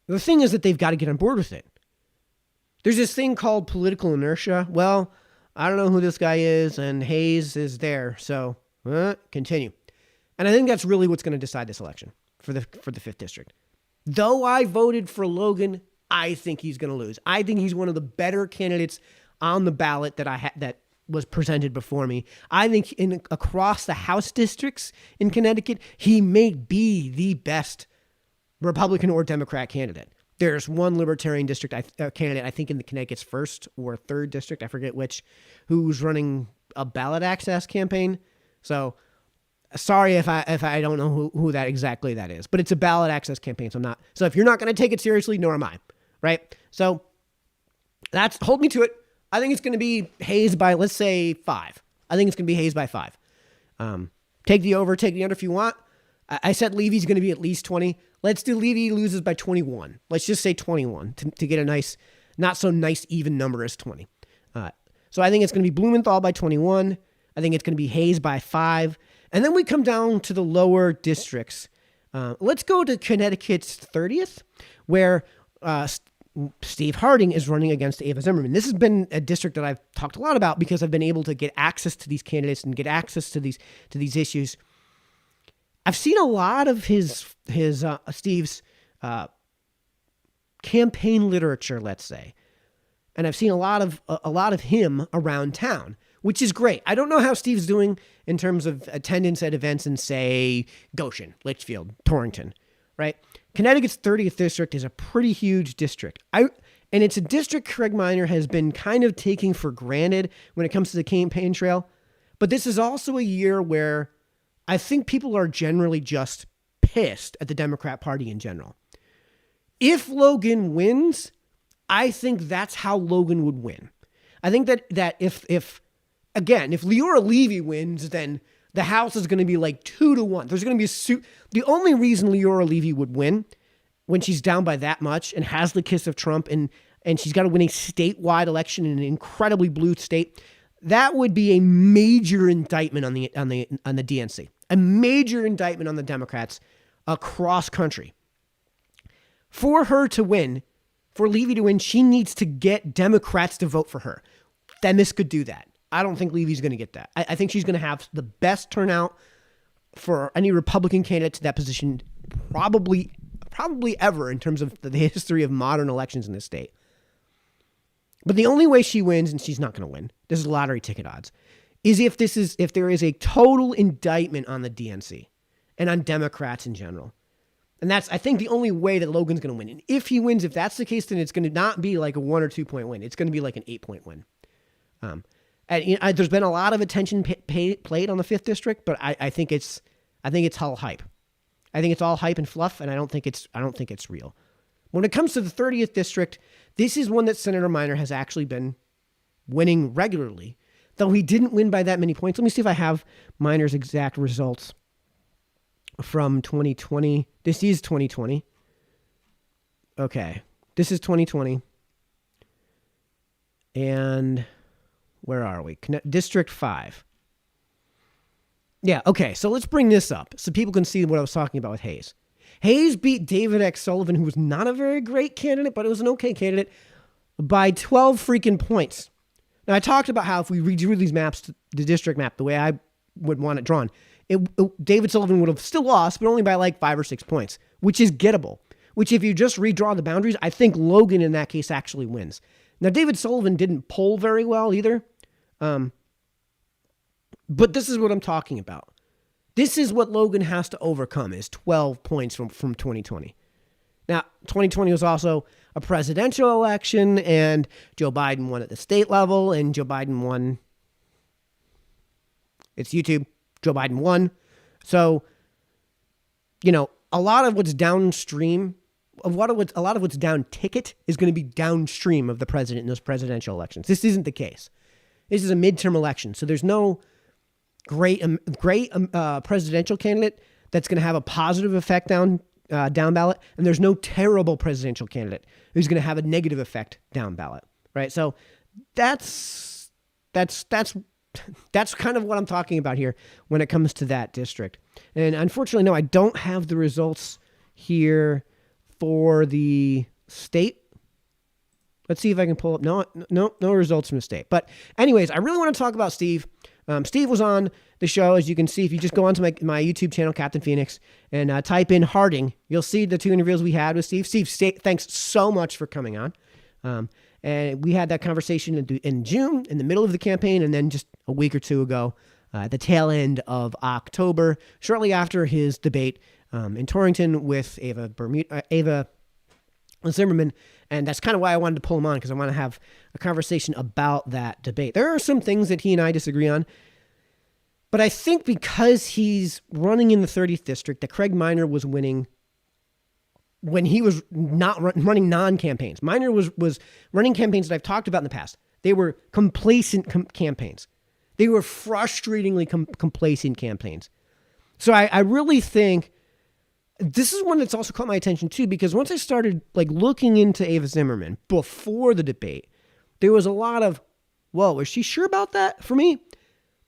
The thing is that they've got to get on board with it. There's this thing called political inertia. Well, I don't know who this guy is, and Hayes is there, so continue. And I think that's really what's going to decide this election for the 5th district. Though I voted for Logan, I think he's going to lose. I think he's one of the better candidates on the ballot that was presented before me. I think across the House districts in Connecticut, he may be the best Republican or Democrat candidate. There's one Libertarian district candidate, I think in the Connecticut's 1st or 3rd district, I forget which, who's running a ballot access campaign. So sorry if I don't know who that exactly that is, but it's a ballot access campaign. So if you're not going to take it seriously, nor am I, right? So hold me to it. I think it's going to be Hayes by, let's say, 5. I think it's going to be Hayes by 5. Take the over, take the under if you want. I said Levy's going to be at least 20. Let's do Levy loses by 21. Let's just say 21 to get a nice, not so nice even number as 20. So I think it's going to be Blumenthal by 21. I think it's going to be Hayes by 5. And then we come down to the lower districts. Let's go to Connecticut's 30th, where Steve Harding is running against Ava Zimmerman. This has been a district that I've talked a lot about because I've been able to get access to these candidates and get access to these issues. I've seen a lot of Steve's campaign literature, let's say, and I've seen a lot of him around town, which is great. I don't know how Steve's doing in terms of attendance at events in, say, Goshen, Litchfield, Torrington, right? Connecticut's 30th district is a pretty huge district. And it's a district Craig Minor has been kind of taking for granted when it comes to the campaign trail. But this is also a year where I think people are generally just pissed at the Democrat Party in general. If Logan wins, I think that's how Logan would win. I think that if Leora Levy wins, then the House is going to be like 2-1. There's going to be the only reason Leora Levy would win when she's down by that much and has the kiss of Trump and she's got to win a statewide election in an incredibly blue state. That would be a major indictment on the DNC, a major indictment on the Democrats across country. For her to win, for Levy to win, she needs to get Democrats to vote for her. Themis could do that. I don't think Levy's going to get that. I think she's going to have the best turnout for any Republican candidate to that position probably ever in terms of the history of modern elections in this state. But the only way she wins, and she's not going to win, this is lottery ticket odds, is if there is a total indictment on the DNC and on Democrats in general. And that's, I think, the only way that Logan's going to win. And if he wins, if that's the case, then it's going to not be like a 1 or 2 point win. It's going to be like an 8-point win. And there's been a lot of attention played on the 5th district, but I think it's all hype. I think it's all hype and fluff, and I don't think it's real. When it comes to the 30th district, this is one that Senator Minor has actually been winning regularly, though he didn't win by that many points. Let me see if I have Minor's exact results from 2020. This is 2020. Okay, this is 2020. And where are we? District 5. Yeah, okay, so let's bring this up so people can see what I was talking about with Hayes. Hayes beat David X. Sullivan, who was not a very great candidate, but it was an okay candidate, by 12 freaking points. Now, I talked about how if we redrew these maps, the district map, the way I would want it drawn, David Sullivan would have still lost, but only by like 5 or 6 points, which is gettable. Which, if you just redraw the boundaries, I think Logan in that case actually wins. Now, David Sullivan didn't poll very well either. But this is what I'm talking about. This is what Logan has to overcome, is 12 points from 2020. Now, 2020 was also a presidential election, and Joe Biden won at the state level, and Joe Biden won. It's YouTube. Joe Biden won. So, a lot of what's downstream, a lot of what's down ticket is going to be downstream of the president in those presidential elections. This isn't the case. This is a midterm election, so there's no great presidential candidate that's going to have a positive effect down ballot, and there's no terrible presidential candidate who's going to have a negative effect down ballot, right? So that's kind of what I'm talking about here when it comes to that district. And unfortunately, no, I don't have the results here for the state. Let's see if I can pull up. No results from the state. But anyways, I really want to talk about Steve. Steve was on the show, as you can see. If you just go onto my YouTube channel, Captain Phoenix, and type in Harding, you'll see the 2 interviews we had with Steve. Steve, thanks so much for coming on. And we had that conversation in June, in the middle of the campaign, and then just a week or two ago, at the tail end of October, shortly after his debate in Torrington with Ava Zimmerman. And that's kind of why I wanted to pull him on, because I want to have a conversation about that debate. There are some things that he and I disagree on, but I think because he's running in the 30th district, that Craig Minor was winning when he was not running non-campaigns. Minor was running campaigns that I've talked about in the past. They were complacent campaigns. They were frustratingly complacent campaigns. So I really think this is one that's also caught my attention too, because once I started looking into Ava Zimmerman before the debate, there was a lot of, whoa, was she sure about that? For me,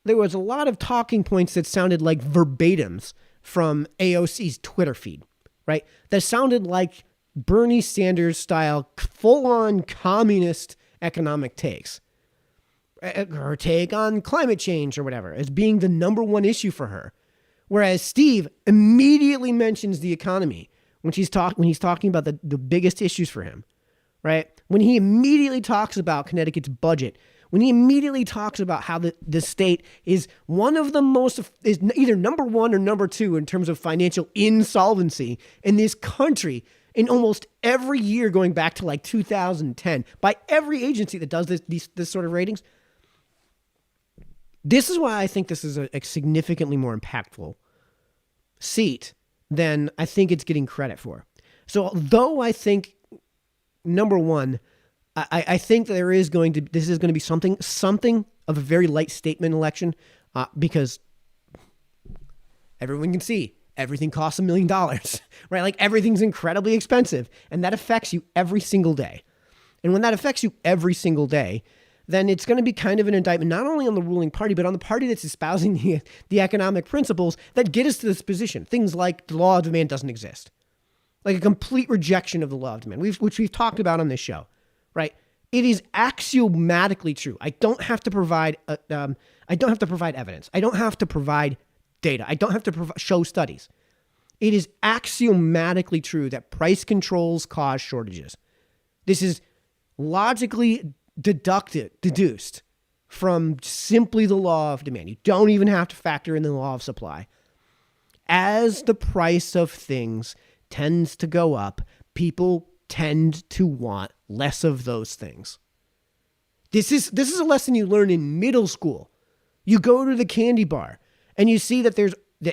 there was a lot of talking points that sounded like verbatims from AOC's Twitter feed, right? That sounded like Bernie Sanders style full-on communist economic takes. Her take on climate change or whatever as being the number one issue for her. Whereas Steve immediately mentions the economy when he's talking about the biggest issues for him, right? When he immediately talks about Connecticut's budget, when he immediately talks about how the state is is either number 1 or number 2 in terms of financial insolvency in this country in almost every year going back to 2010 by every agency that does this sort of ratings. This is why I think this is a significantly more impactful seat than I think it's getting credit for. So though I think, number one, I think that this is going to be something of a very light statement election because everyone can see everything costs $1 million, right? Everything's incredibly expensive, and that affects you every single day. And when that affects you every single day, then it's going to be kind of an indictment, not only on the ruling party, but on the party that's espousing the economic principles that get us to this position. Things like the law of demand doesn't exist. A complete rejection of the law of demand, which we've talked about on this show, right? It is axiomatically true. I don't have to provide evidence. I don't have to provide data. I don't have to show studies. It is axiomatically true that price controls cause shortages. This is logically deduced from simply the law of demand. You don't even have to factor in the law of supply. As the price of things tends to go up, people tend to want less of those things. This is a lesson you learn in middle school. You go to the candy bar and you see that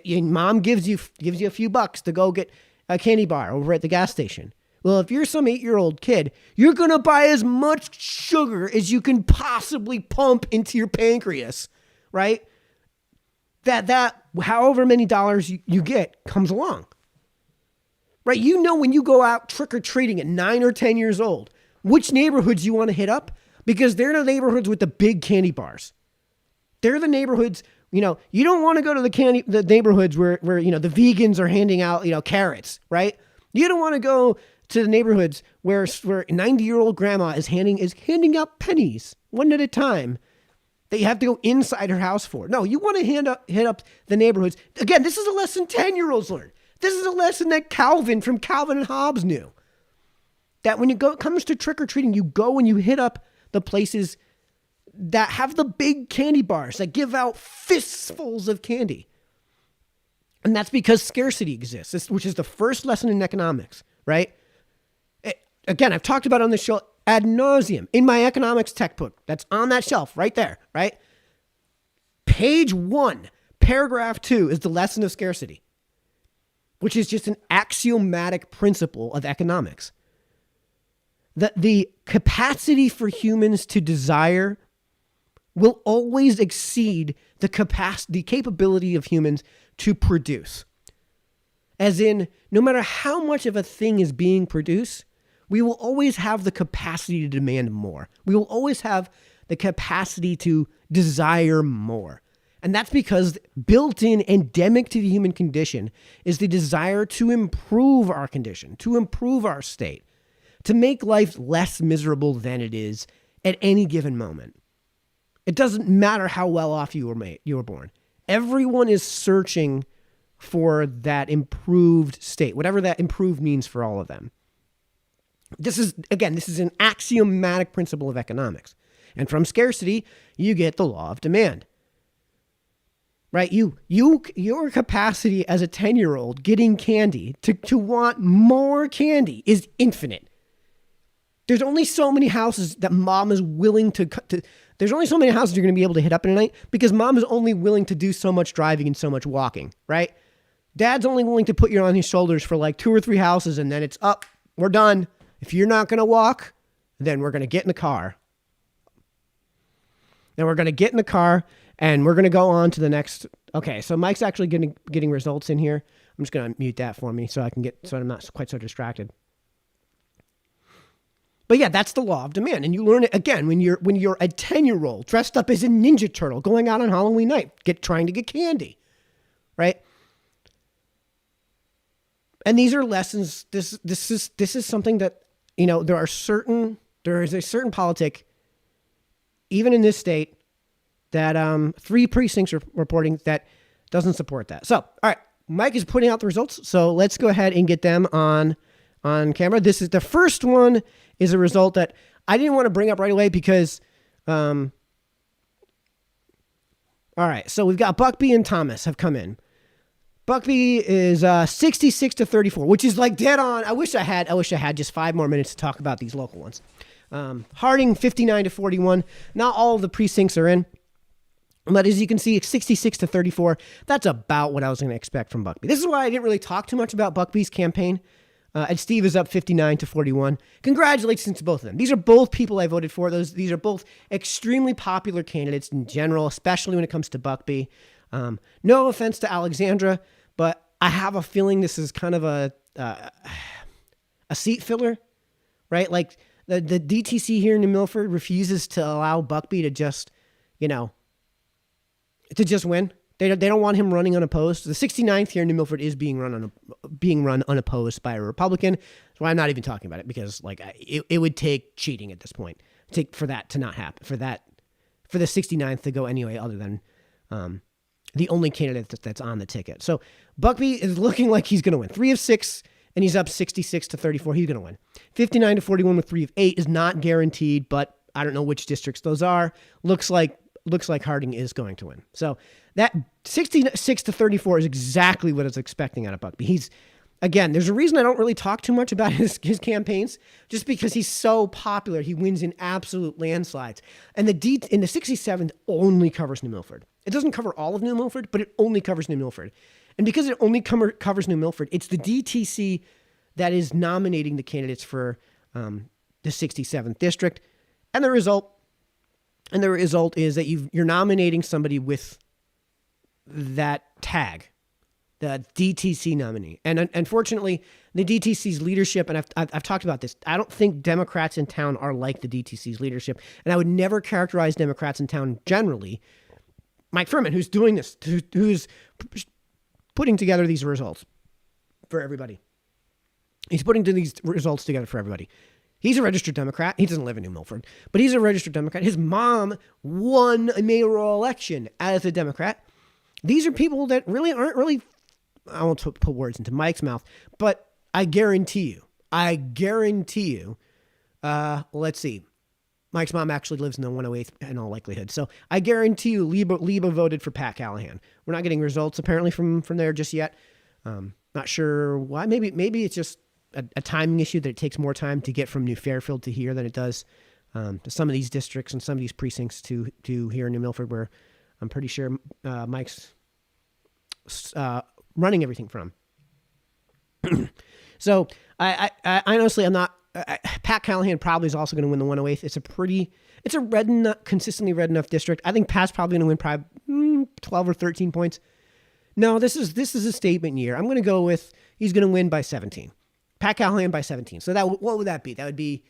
your mom gives you a few bucks to go get a candy bar over at the gas station. Well, if you're some 8-year-old kid, you're going to buy as much sugar as you can possibly pump into your pancreas, right? That however many dollars you get comes along, right? When you go out trick-or-treating at 9 or 10 years old, which neighborhoods you want to hit up because they're the neighborhoods with the big candy bars. They're the neighborhoods, you don't want to go to the neighborhoods where the vegans are handing out, carrots, right? You don't want to go to the neighborhoods where 90-year-old grandma is handing out pennies one at a time that you have to go inside her house for. No, you want to hit up the neighborhoods. Again, this is a lesson 10-year-olds learn. This is a lesson that Calvin from Calvin and Hobbes knew. That when it comes to trick-or-treating, you go and you hit up the places that have the big candy bars that give out fistfuls of candy. And that's because scarcity exists, which is the first lesson in economics, right? Again, I've talked about it on the show ad nauseum in my economics textbook that's on that shelf right there, right? Page 1, paragraph 2 is the lesson of scarcity, which is just an axiomatic principle of economics. That the capacity for humans to desire will always exceed the capability of humans to produce. As in, no matter how much of a thing is being produced, we will always have the capacity to demand more. We will always have the capacity to desire more. And that's because built in, endemic to the human condition, is the desire to improve our condition, to improve our state, to make life less miserable than it is at any given moment. It doesn't matter how well off you were born. Everyone is searching for that improved state, whatever that improved means for all of them. This is an axiomatic principle of economics. And from scarcity, you get the law of demand. Right? Your capacity as a 10-year-old getting candy to want more candy is infinite. There's only so many houses that mom is willing to there's only so many houses you're going to be able to hit up in a night because mom is only willing to do so much driving and so much walking, right? Dad's only willing to put you on his shoulders for like 2 or 3 houses and then it's up. We're done. If you're not going to walk, then we're going to get in the car. Then we're going to get in the car and we're going to go on to the next. Okay, so Mike's actually getting results in here. I'm just going to mute that for me so I'm not quite so distracted. But yeah, that's the law of demand. And you learn it again when you're a 10-year-old dressed up as a Ninja Turtle going out on Halloween night, trying to get candy, right? And these are lessons. This is something that, there is a certain politic, even in this state, that 3 precincts are reporting that doesn't support that. So, all right, Mike is putting out the results. So let's go ahead and get them on camera. This is the first one is a result that I didn't want to bring up right away because, all right, so we've got Buckby and Thomas have come in. Buckby is 66-34, which is like dead on. I wish I had just 5 more minutes to talk about these local ones. Harding 59-41. Not all of the precincts are in, but as you can see, it's 66-34. That's about what I was going to expect from Buckby. This is why I didn't really talk too much about Buckby's campaign. And Steve is up 59-41. Congratulations to both of them. These are both people I voted for. These are both extremely popular candidates in general, especially when it comes to Buckby. No offense to Alexandra, but I have a feeling this is kind of a seat filler, right? Like the DTC here in New Milford refuses to allow Buckby to just win. They don't want him running unopposed. The 69th here in New Milford is being run unopposed by a Republican. So I'm not even talking about it because it would take cheating at this point for that to not happen, for the 69th to go anyway other than the only candidate that's on the ticket. So Buckby is looking like he's going to win. 3 of 6, and he's up 66-34. He's going to win. 59-41 with 3 of 8 is not guaranteed, but I don't know which districts those are. Looks like Harding is going to win. So that 66-34 is exactly what I was expecting out of Buckby. There's a reason I don't really talk too much about his campaigns, just because he's so popular. He wins in absolute landslides. And the 67th only covers New Milford. It doesn't cover all of New Milford, but it only covers New Milford. And because it only covers New Milford, it's the DTC that is nominating the candidates for the 67th district. And the result is that you're nominating somebody with that tag, the DTC nominee. And unfortunately, the DTC's leadership, and I've talked about this, I don't think Democrats in town are like the DTC's leadership. And I would never characterize Democrats in town generally. Mike Furman, who's doing this, who's putting together these results for everybody. He's putting these results together for everybody. He's a registered Democrat. He doesn't live in New Milford, but he's a registered Democrat. His mom won a mayoral election as a Democrat. These are people that really aren't really, I won't put words into Mike's mouth, but I guarantee you, let's see. Mike's mom actually lives in the 108th in all likelihood. So I guarantee you Liba voted for Pat Callahan. We're not getting results apparently from there just yet. Not sure why. Maybe it's just a timing issue that it takes more time to get from New Fairfield to here than it does to some of these districts and some of these precincts to here in New Milford, where I'm pretty sure Mike's running everything from. So I honestly, I'm not. Pat Callahan probably is also going to win the 108th. It's a consistently red enough district. I think Pat's probably going to win 12 or 13 points. No, this is a statement year. I'm going to go with he's going to win by 17. Pat Callahan by 17. So what would that be? That would be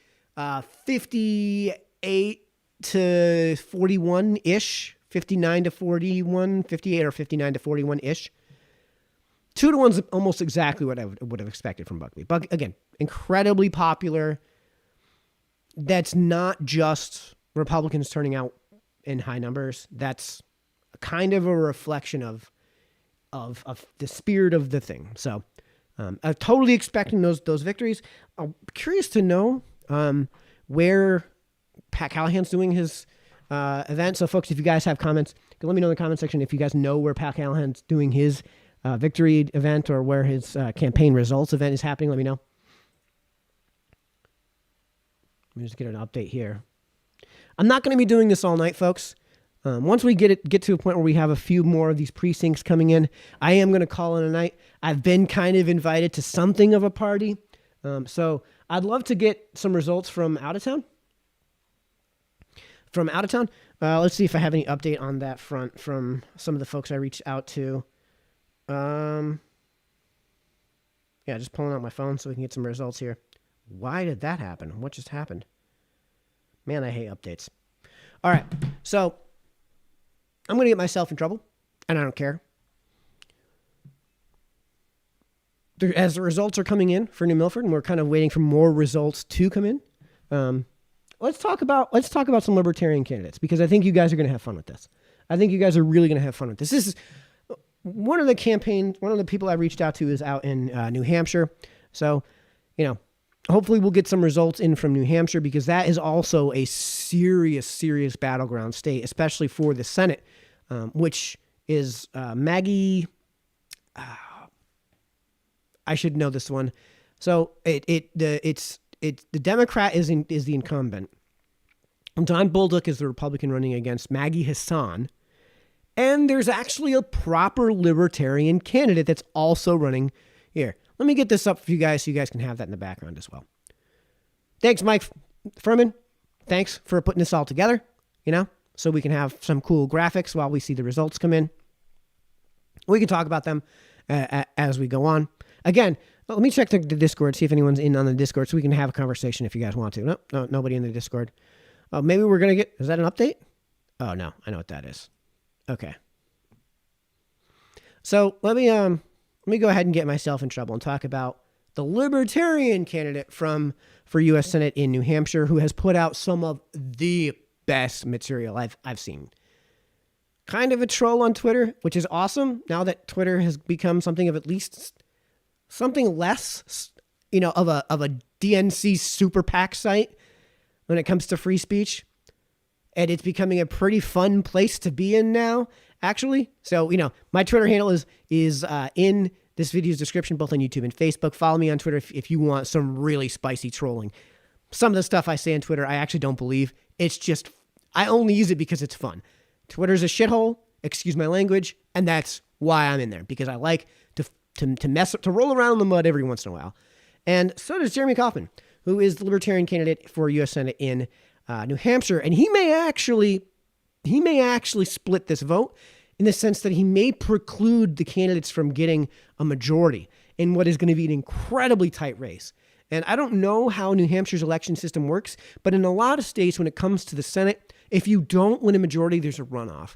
58 to 41 ish, 59 to 41, 58 or 59 to 41 ish. 2-1's almost exactly what I would have expected from Buckby. Again, incredibly popular. That's not just Republicans turning out in high numbers. That's kind of a reflection of the spirit of the thing. So I'm totally expecting those victories. I'm curious to know where Pat Callahan's doing his event. So folks, if you guys have comments, let me know in the comment section if you guys know where Pat Callahan's doing his victory event or where his campaign results event is happening. Let me know. Let me just get an update here. I'm not going to be doing this all night, folks. Once we get to a point where we have a few more of these precincts coming in, I am going to call it a night. I've been kind of invited to something of a party. So I'd love to get some results from out of town. Let's see if I have any update on that front from some of the folks I reached out to. Yeah, just pulling out my phone so we can get some results here. Why did that happen? What just happened? Man, I hate updates. All right, so I'm going to get myself in trouble, and I don't care. As the results are coming in for New Milford, and we're kind of waiting for more results to come in, let's talk about some libertarian candidates, because I think you guys are going to have fun with this. I think you guys are really going to have fun with this. This is one of the people I reached out to is out in New Hampshire. So, hopefully we'll get some results in from New Hampshire, because that is also a serious battleground state, especially for the Senate, which is Maggie. I should know this one. So the Democrat is the incumbent. Don Bolduc is the Republican running against Maggie Hassan. And there's actually a proper libertarian candidate that's also running here. Let me get this up for you guys so you guys can have that in the background as well. Thanks, Mike Furman. Thanks for putting this all together, so we can have some cool graphics while we see the results come in. We can talk about them as we go on. Again, let me check the Discord, see if anyone's in on the Discord so we can have a conversation if you guys want to. No, nobody in the Discord. Oh, maybe we're going to get, is that an update? Oh, no, I know what that is. Okay. So let me go ahead and get myself in trouble and talk about the libertarian candidate for U.S. Senate in New Hampshire, who has put out some of the best material I've seen. Kind of a troll on Twitter, which is awesome now that Twitter has become something of at least something less, of a DNC super PAC site when it comes to free speech. And it's becoming a pretty fun place to be in now, actually. So, my Twitter handle is in this video's description, both on YouTube and Facebook. Follow me on Twitter if you want some really spicy trolling. Some of the stuff I say on Twitter, I actually don't believe. It's just, I only use it because it's fun. Twitter's a shithole, excuse my language, and that's why I'm in there, because I like to roll around in the mud every once in a while. And so does Jeremy Kaufman, who is the Libertarian candidate for U.S. Senate in New Hampshire, and he may actually split this vote. in the sense that he may preclude the candidates from getting a majority in what is going to be an incredibly tight race. And I don't know how New Hampshire's election system works, but in a lot of states, when it comes to the Senate, if you don't win a majority, there's a runoff.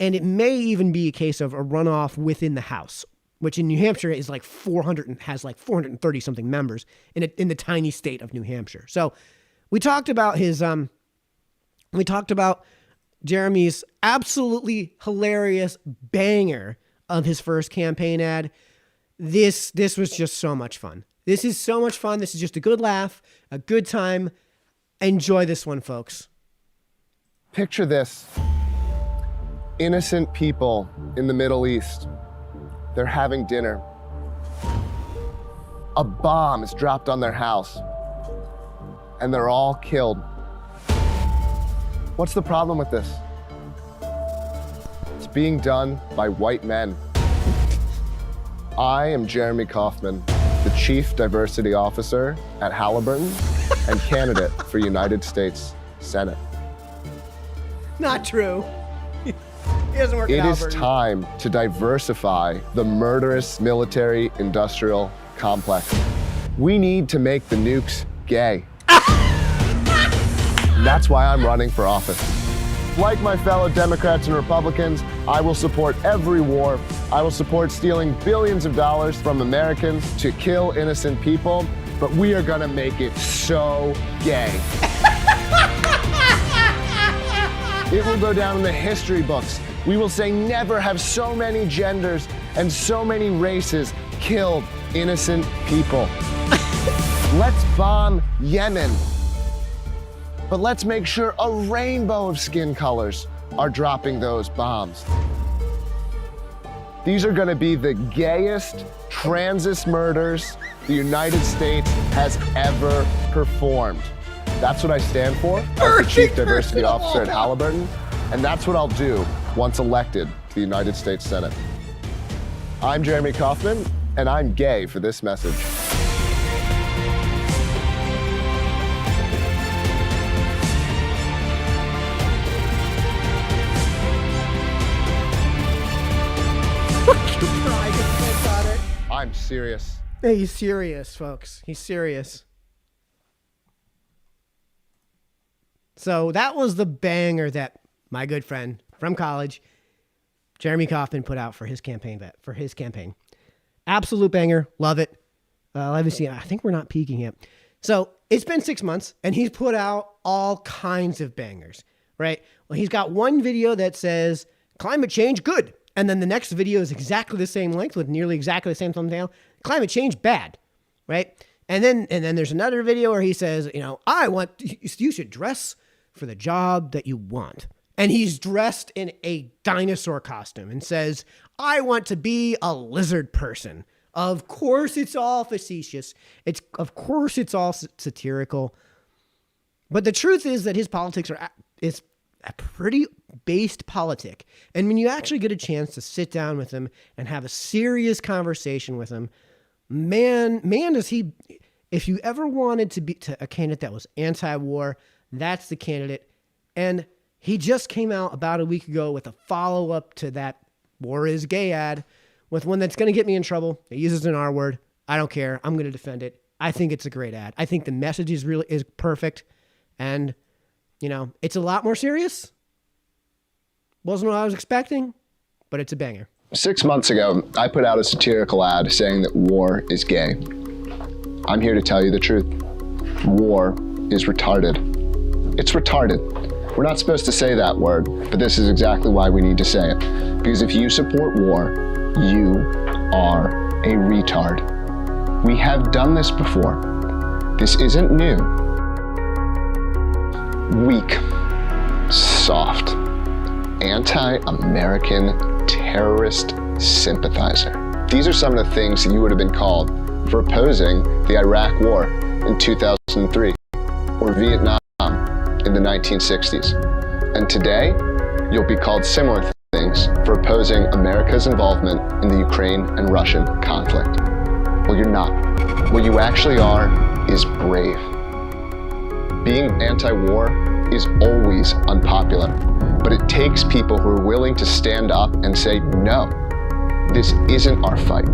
And it may even be a case of a runoff within the House, which in New Hampshire is like 400 and has like 430 something members in the tiny state of New Hampshire. So we talked about Jeremy's absolutely hilarious banger of his first campaign ad. This was just so much fun. This is so much fun. This is just a good laugh, a good time. Enjoy this one, folks. Picture this. Innocent people in the Middle East. They're having dinner. A bomb is dropped on their house, and they're all killed. What's the problem with this? It's being done by white men. I am Jeremy Kaufman, the Chief Diversity Officer at Halliburton and candidate for United States Senate. Not true. He doesn't work at It is Halliburton. time to diversify the murderous military-industrial complex. We need to make the nukes gay. That's why I'm running for office. Like my fellow Democrats and Republicans, I will support every war. I will support stealing billions of dollars from Americans to kill innocent people, but we are gonna make it so gay. It will go down in the history books. We will say never have so many genders and so many races killed innocent people. Let's bomb Yemen. But let's make sure a rainbow of skin colors are dropping those bombs. These are gonna be the gayest transist murders the United States has ever performed. That's what I stand for as the Chief Diversity Officer at Halliburton, and that's what I'll do once elected to the United States Senate. I'm Jeremy Kaufman, and I'm gay for this message. I'm serious. Hey, he's serious, folks. He's serious. So that was the banger that my good friend from college, Jeremy Kaufman, put out for his campaign. Absolute banger. Love it. Let me see. I think we're not peaking yet. So it's been 6 months, and he's put out all kinds of bangers, right? Well, he's got one video that says, climate change, good. And then the next video is exactly the same length with nearly exactly the same thumbnail. Climate change, bad, right? And then there's another video where he says, you should dress for the job that you want. And he's dressed in a dinosaur costume and says, I want to be a lizard person. Of course it's all facetious. Of course it's all satirical. But the truth is that his politics is a pretty based politic. And when you actually get a chance to sit down with him and have a serious conversation with him, man does he, if you ever wanted to be a candidate that was anti-war, that's the candidate. And he just came out about a week ago with a follow-up to that war is gay ad with one that's going to get me in trouble. It uses an R word. I don't care. I'm going to defend it. I think it's a great ad. I think the message is perfect. And, it's a lot more serious. Wasn't what I was expecting, but it's a banger. 6 months ago, I put out a satirical ad saying that war is gay. I'm here to tell you the truth. War is retarded. It's retarded. We're not supposed to say that word, but this is exactly why we need to say it. Because if you support war, you are a retard. We have done this before. This isn't new. Weak, soft, anti-American terrorist sympathizer. These are some of the things that you would have been called for opposing the Iraq War in 2003 or Vietnam in the 1960s. And today, you'll be called similar things for opposing America's involvement in the Ukraine and Russian conflict. Well, you're not. What you actually are is brave. Being anti-war is always unpopular But it takes people who are willing to stand up and say, no, this isn't our fight.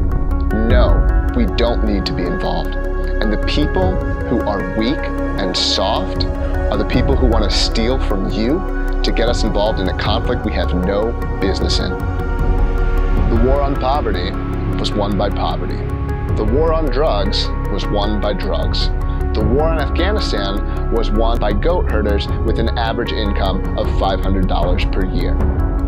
No, we don't need to be involved. And the people who are weak and soft are the people who want to steal from you to get us involved in a conflict we have no business in. The war on poverty was won by poverty. The war on drugs was won by drugs. The war on Afghanistan was won by goat herders with an average income of $500 per year.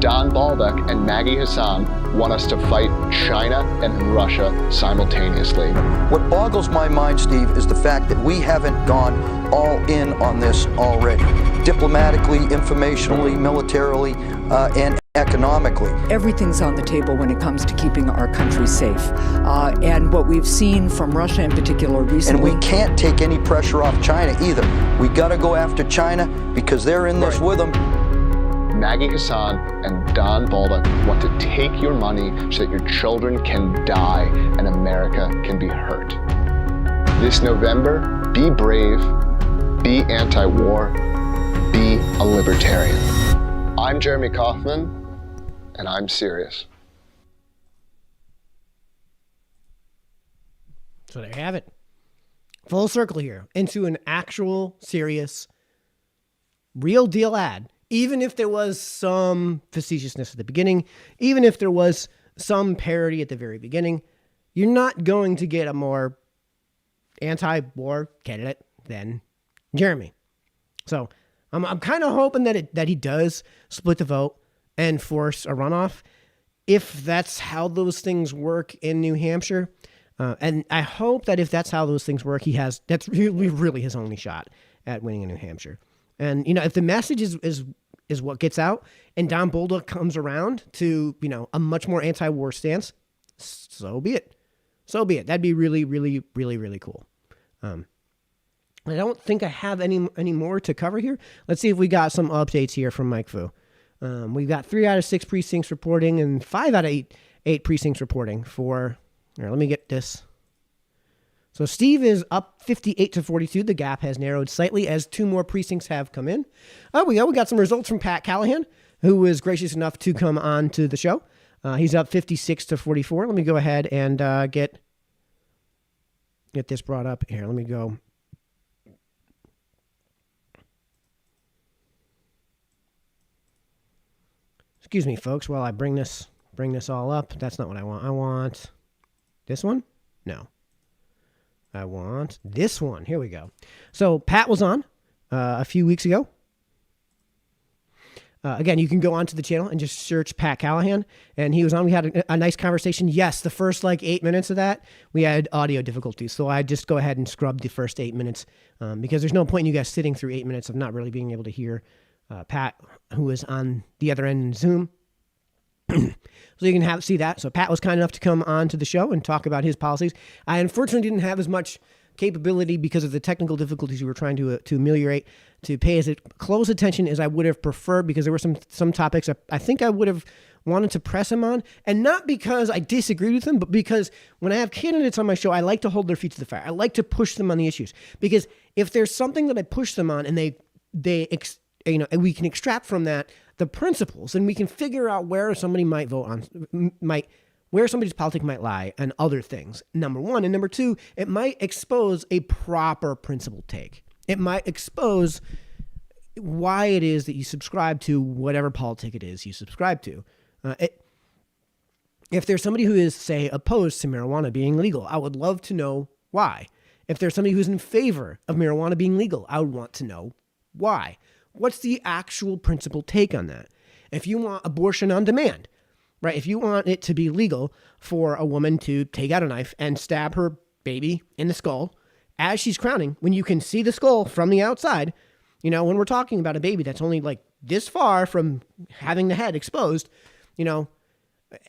Don Baldock and Maggie Hassan want us to fight China and Russia simultaneously. What boggles my mind, Steve, is the fact that we haven't gone all in on this already. Diplomatically, informationally, militarily, and economically. Everything's on the table when it comes to keeping our country safe. And what we've seen from Russia in particular recently... And we can't take any pressure off China either. We gotta go after China because they're in this with them. Maggie Hassan and Don Baldock want to take your money so that your children can die and America can be hurt. This November, be brave, be anti-war, be a libertarian. I'm Jeremy Kaufman, and I'm serious. So there you have it. Full circle here into an actual, serious, real deal ad. Even if there was some facetiousness at the beginning, even if there was some parody at the very beginning, you're not going to get a more anti-war candidate than Jeremy. So I'm kind of hoping that he does split the vote and force a runoff, if that's how those things work in New Hampshire. And I hope that if that's how those things work, that's really his only shot at winning in New Hampshire. And, if the message is what gets out and Don Baldock comes around to, a much more anti-war stance, so be it. So be it. That'd be really, really, really, really cool. I don't think I have any more to cover here. Let's see if we got some updates here from Mike Fu. We've got 3 out of 6 precincts reporting and 5 out of 8 precincts reporting for, let me get this. So Steve is up 58-42. The gap has narrowed slightly as 2 more precincts have come in. Oh, we got some results from Pat Callahan, who was gracious enough to come on to the show. He's up 56-44. Let me go ahead and get this brought up here. Let me go. Excuse me, folks, while I bring this all up. That's not what I want. I want this one? No. I want this one. Here we go. So Pat was on a few weeks ago. Again, you can go onto the channel and just search Pat Callahan. And he was on. We had a nice conversation. Yes, the first 8 minutes of that, we had audio difficulties. So I just go ahead and scrub the first 8 minutes because there's no point in you guys sitting through 8 minutes of not really being able to hear Pat, who was on the other end in Zoom. So you can see that. So Pat was kind enough to come on to the show and talk about his policies. I unfortunately didn't have as much capability because of the technical difficulties we were trying to ameliorate to pay as close attention as I would have preferred, because there were some topics I think I would have wanted to press him on, and not because I disagreed with him, but because when I have candidates on my show, I like to hold their feet to the fire. I like to push them on the issues, because if there's something that I push them on and we can extract from that the principles, and we can figure out where somebody might vote on, where somebody's politic might lie, and other things. Number one. And number two, it might expose a proper principled take. It might expose why it is that you subscribe to whatever politic it is you subscribe to. If there's somebody who is, say, opposed to marijuana being legal, I would love to know why. If there's somebody who's in favor of marijuana being legal, I would want to know why. What's the actual principled take on that? If you want abortion on demand, right? If you want it to be legal for a woman to take out a knife and stab her baby in the skull as she's crowning, when you can see the skull from the outside, when we're talking about a baby that's only this far from having the head exposed,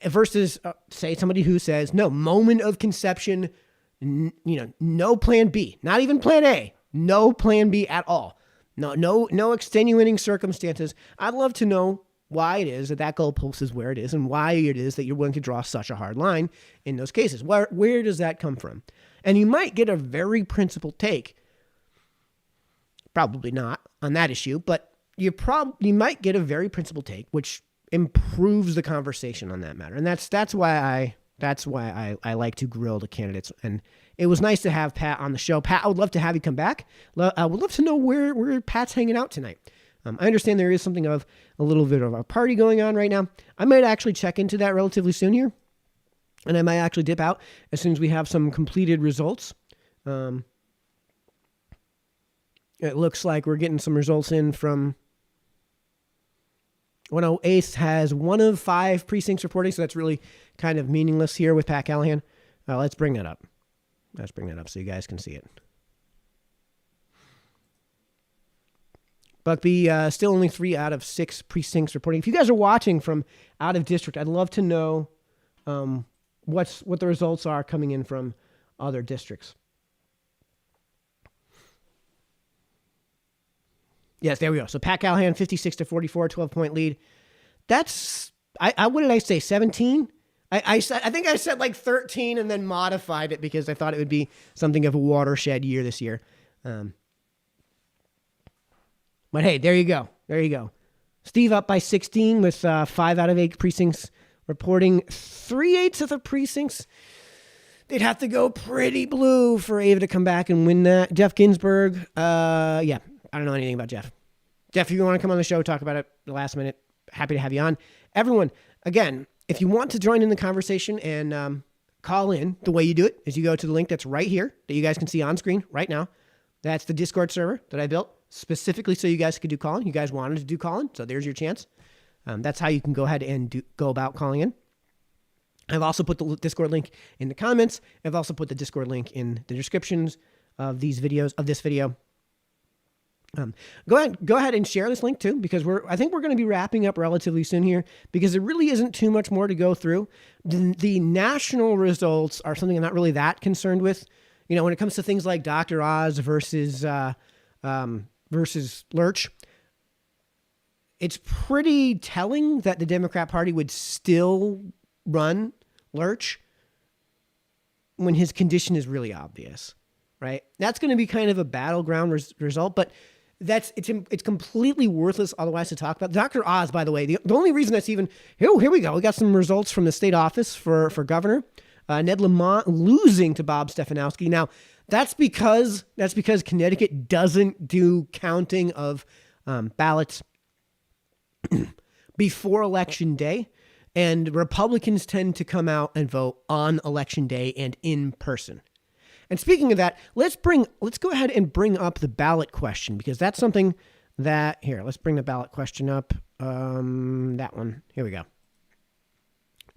versus say somebody who says, no, moment of conception, no plan B, not even plan A, no plan B at all. No extenuating circumstances. I'd love to know why it is that goalpost is where it is, and why it is that you're willing to draw such a hard line in those cases. Where does that come from? And you might get a very principled take. Probably not on that issue, but you might get a very principled take, which improves the conversation on that matter. And that's why I like to grill the candidates. And it was nice to have Pat on the show. Pat, I would love to have you come back. I would love to know where Pat's hanging out tonight. I understand there is something of a little bit of a party going on right now. I might actually check into that relatively soon here. And I might actually dip out as soon as we have some completed results. It looks like we're getting some results in from... Ace has 1 of 5 precincts reporting, so that's really kind of meaningless here with Pat Callahan. Let's bring that up. So you guys can see it. Buckby, still only 3 out of 6 precincts reporting. If you guys are watching from out of district, I'd love to know what the results are coming in from other districts. Yes, there we go. So Pat Callahan, 56-44, 12-point lead. That's, what did I say, 17? I think I said like 13 and then modified it because I thought it would be something of a watershed year this year. But hey, there you go. Steve up by 16 with 5 out of 8 precincts reporting. 3/8 of the precincts. They'd have to go pretty blue for Ava to come back and win that. Jeff Ginsburg, yeah, I don't know anything about Jeff. Jeff, if you want to come on the show, talk about it the last minute, happy to have you on. Everyone, again, if you want to join in the conversation and call in, the way you do it is you go to the link that's right here that you guys can see on screen right now. That's the Discord server that I built specifically so you guys could do calling. You guys wanted to do calling, so there's your chance. That's how you can go ahead and go about calling in. I've also put the Discord link in the comments. I've also put the Discord link in the descriptions of this video. Go ahead and share this link too, because I think we're going to be wrapping up relatively soon here, because there really isn't too much more to go through. The national results are something I'm not really that concerned with. You know, when it comes to things like Dr. Oz versus Lurch, it's pretty telling that the Democrat Party would still run Lurch when his condition is really obvious, right? That's going to be kind of a battleground result, but it's completely worthless otherwise to talk about. Dr. Oz, by the way, the only reason that's even... here we go. We got some results from the state office for governor. Ned Lamont losing to Bob Stefanowski. Now, that's because Connecticut doesn't do counting of ballots before Election Day, and Republicans tend to come out and vote on Election Day and in person. And speaking of that, let's go ahead and bring up the ballot question, because that's something that... here, let's bring the ballot question up. That one. Here we go.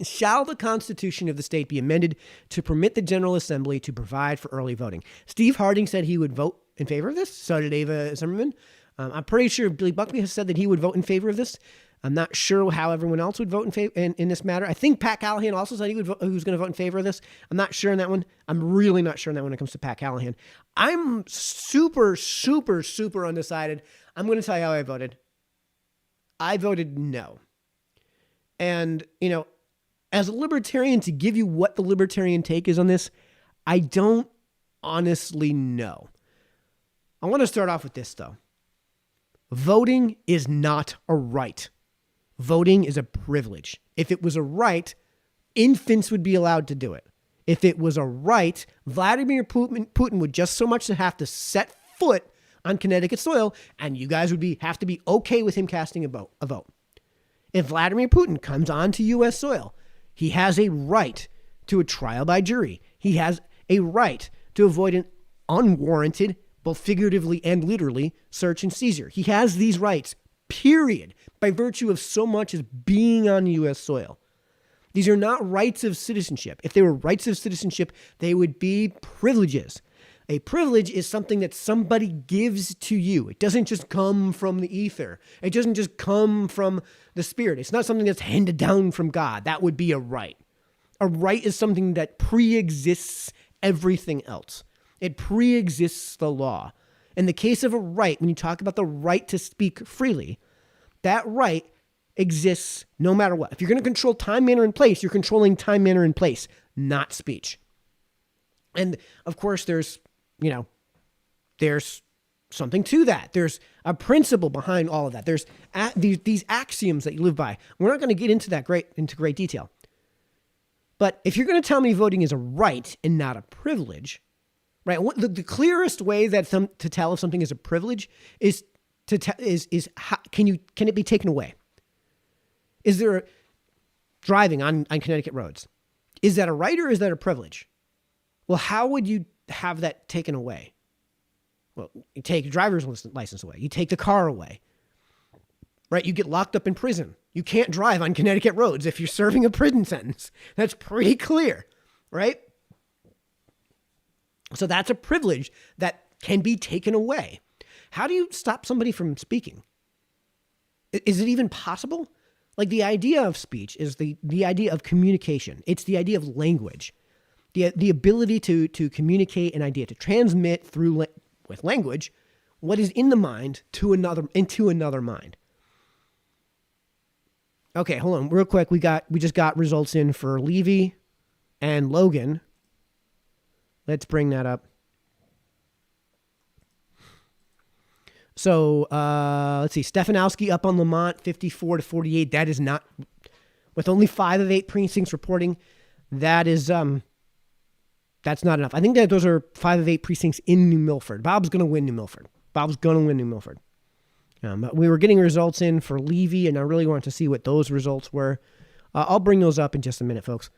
Shall the Constitution of the state be amended to permit the General Assembly to provide for early voting? Steve Harding said he would vote in favor of this. So did Ava Zimmerman. I'm pretty sure Billy Buckby has said that he would vote in favor of this. I'm not sure how everyone else would vote in this matter. I think Pat Callahan also said he was going to vote in favor of this. I'm not sure on that one. I'm really not sure on that when it comes to Pat Callahan. I'm super, super, super undecided. I'm going to tell you how I voted. I voted no. And, you know, as a libertarian, to give you what the libertarian take is on this, I don't honestly know. I want to start off with this, though. Voting is not a right. Voting is a privilege. If it was a right, infants would be allowed to do it. If it was a right, Vladimir Putin would just so much to have to set foot on Connecticut soil, and you guys would have to be okay with him casting a vote. If Vladimir Putin comes onto U.S. soil, he has a right to a trial by jury. He has a right to avoid an unwarranted, both figuratively and literally, search and seizure. He has these rights, period, by virtue of so much as being on U.S. soil. These are not rights of citizenship. If they were rights of citizenship, they would be privileges. A privilege is something that somebody gives to you. It doesn't just come from the ether. It doesn't just come from the spirit. It's not something that's handed down from God. That would be a right. A right is something that pre-exists everything else. It pre-exists the law. In the case of a right, when you talk about the right to speak freely, that right exists no matter what. If you're going to control time, manner, and place, you're controlling time, manner, and place, not speech. And of course, there's something to that. There's a principle behind all of that. There's these axioms that you live by. We're not going to get into that into great detail. But if you're going to tell me voting is a right and not a privilege, right? The clearest way that to tell if something is a privilege is how, can it be taken away? Is there driving on Connecticut roads? Is that a right or is that a privilege? Well, how would you have that taken away? Well, you take your driver's license away. You take the car away, right? You get locked up in prison. You can't drive on Connecticut roads if you're serving a prison sentence. That's pretty clear, right? So that's a privilege that can be taken away. How do you stop somebody from speaking? Is it even possible? Like, the idea of speech is the idea of communication. It's the idea of language, the ability to communicate an idea, to transmit through with language what is in the mind into another mind. Okay, hold on real quick. We just got results in for Levy and Logan. Let's bring that up. So let's see. Stefanowski up on Lamont, 54-48. That is not, with only 5 of 8 precincts reporting. That is that's not enough. I think that those are 5 of 8 precincts in New Milford. Bob's going to win New Milford. But we were getting results in for Levy, and I really want to see what those results were. I'll bring those up in just a minute, folks.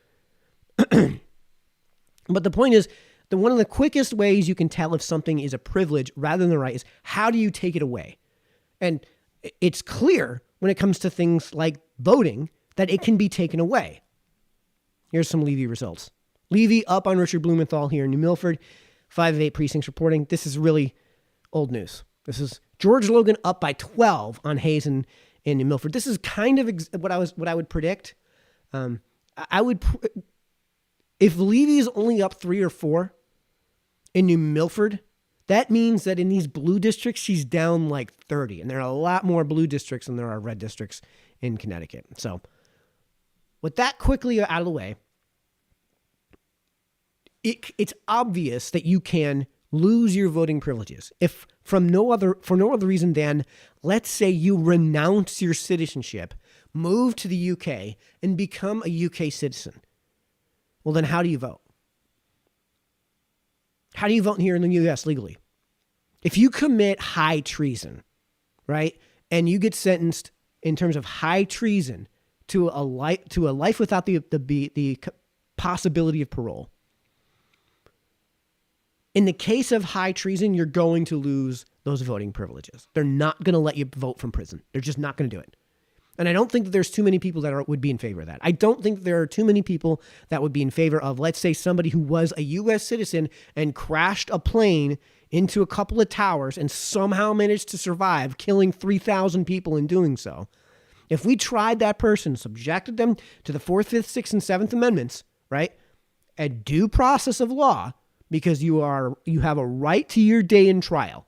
But the point is, one of the quickest ways you can tell if something is a privilege rather than a right is, how do you take it away? And it's clear when it comes to things like voting that it can be taken away. Here's some Levy results. Levy up on Richard Blumenthal here in New Milford. 5 of 8 precincts reporting. This is really old news. This is George Logan up by 12 on Hayes in New Milford. This is kind of what I would predict. If Levy is only up 3 or 4 in New Milford, that means that in these blue districts, she's down like 30. And there are a lot more blue districts than there are red districts in Connecticut. So with that quickly out of the way, it's obvious that you can lose your voting privileges if for no other reason than, let's say you renounce your citizenship, move to the UK, and become a UK citizen. Well, then how do you vote? How do you vote here in the US legally? If you commit high treason, right, and you get sentenced in terms of high treason to a life without the possibility of parole, in the case of high treason, you're going to lose those voting privileges. They're not going to let you vote from prison. They're just not going to do it. And I don't think that there's too many people that would be in favor of that. I don't think that there are too many people that would be in favor of, let's say, somebody who was a U.S. citizen and crashed a plane into a couple of towers and somehow managed to survive, killing 3,000 people in doing so. If we tried that person, subjected them to the 4th, 5th, 6th, and 7th Amendments, right, a due process of law, because you have a right to your day in trial.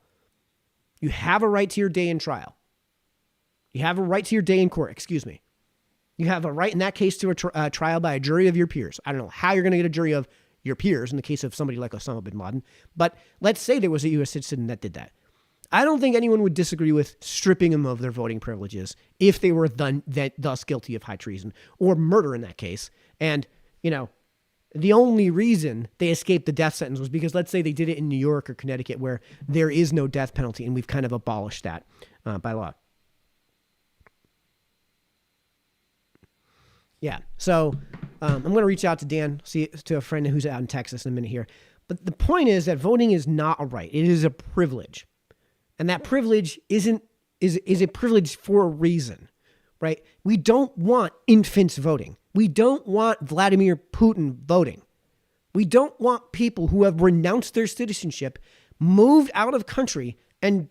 You have a right to your day in trial. You have a right to your day in court, excuse me. You have a right in that case to a trial by a jury of your peers. I don't know how you're going to get a jury of your peers in the case of somebody like Osama bin Laden, but let's say there was a U.S. citizen that did that. I don't think anyone would disagree with stripping them of their voting privileges if they were thus guilty of high treason or murder in that case. And, the only reason they escaped the death sentence was because, let's say, they did it in New York or Connecticut where there is no death penalty, and we've kind of abolished that by law. Yeah, so I'm going to reach out to Dan, to a friend who's out in Texas in a minute here. But the point is that voting is not a right. It is a privilege. And that privilege is a privilege for a reason, right? We don't want infants voting. We don't want Vladimir Putin voting. We don't want people who have renounced their citizenship, moved out of country, and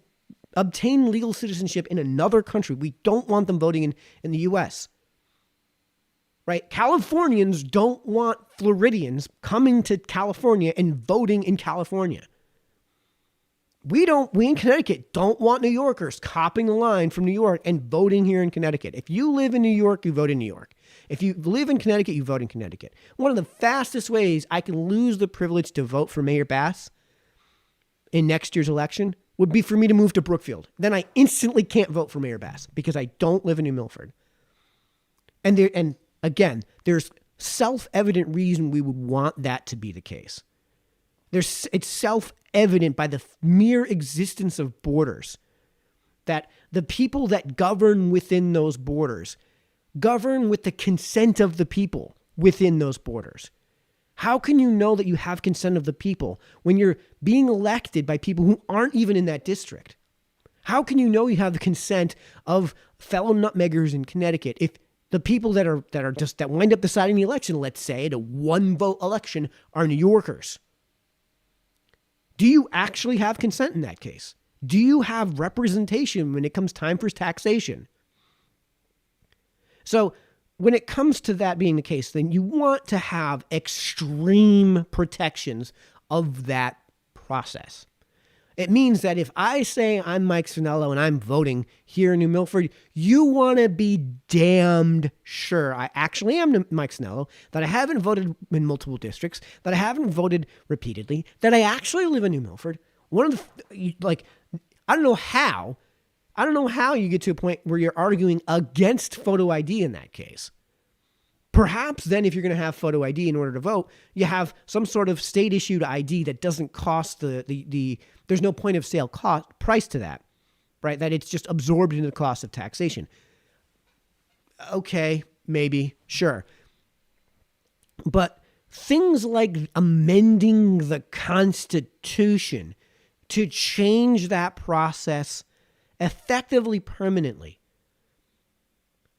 obtained legal citizenship in another country. We don't want them voting in the U.S., right? Californians don't want Floridians coming to California and voting in California. We in Connecticut don't want New Yorkers copying the line from New York and voting here in Connecticut. If you live in New York, you vote in New York. If you live in Connecticut, you vote in Connecticut. One of the fastest ways I can lose the privilege to vote for Mayor Bass in next year's election would be for me to move to Brookfield. Then I instantly can't vote for Mayor Bass because I don't live in New Milford. And again, there's self-evident reason we would want that to be the case. It's self-evident by the mere existence of borders that the people that govern within those borders govern with the consent of the people within those borders. How can you know that you have consent of the people when you're being elected by people who aren't even in that district? How can you know you have the consent of fellow nutmeggers in Connecticut if the people that wind up deciding the election, let's say, the one vote election, are New Yorkers? Do you actually have consent in that case? Do you have representation when it comes time for taxation? So when it comes to that being the case, then you want to have extreme protections of that process. It means that if I say I'm Mike Sennello and I'm voting here in New Milford, you want to be damned sure I actually am Mike Sennello, that I haven't voted in multiple districts, that I haven't voted repeatedly, that I actually live in New Milford. I don't know how you get to a point where you're arguing against photo ID in that case. Perhaps then if you're going to have photo ID in order to vote, you have some sort of state-issued ID that doesn't cost there's no point of sale price to that, right? That it's just absorbed into the cost of taxation. Okay, maybe, sure. But things like amending the Constitution to change that process effectively, permanently.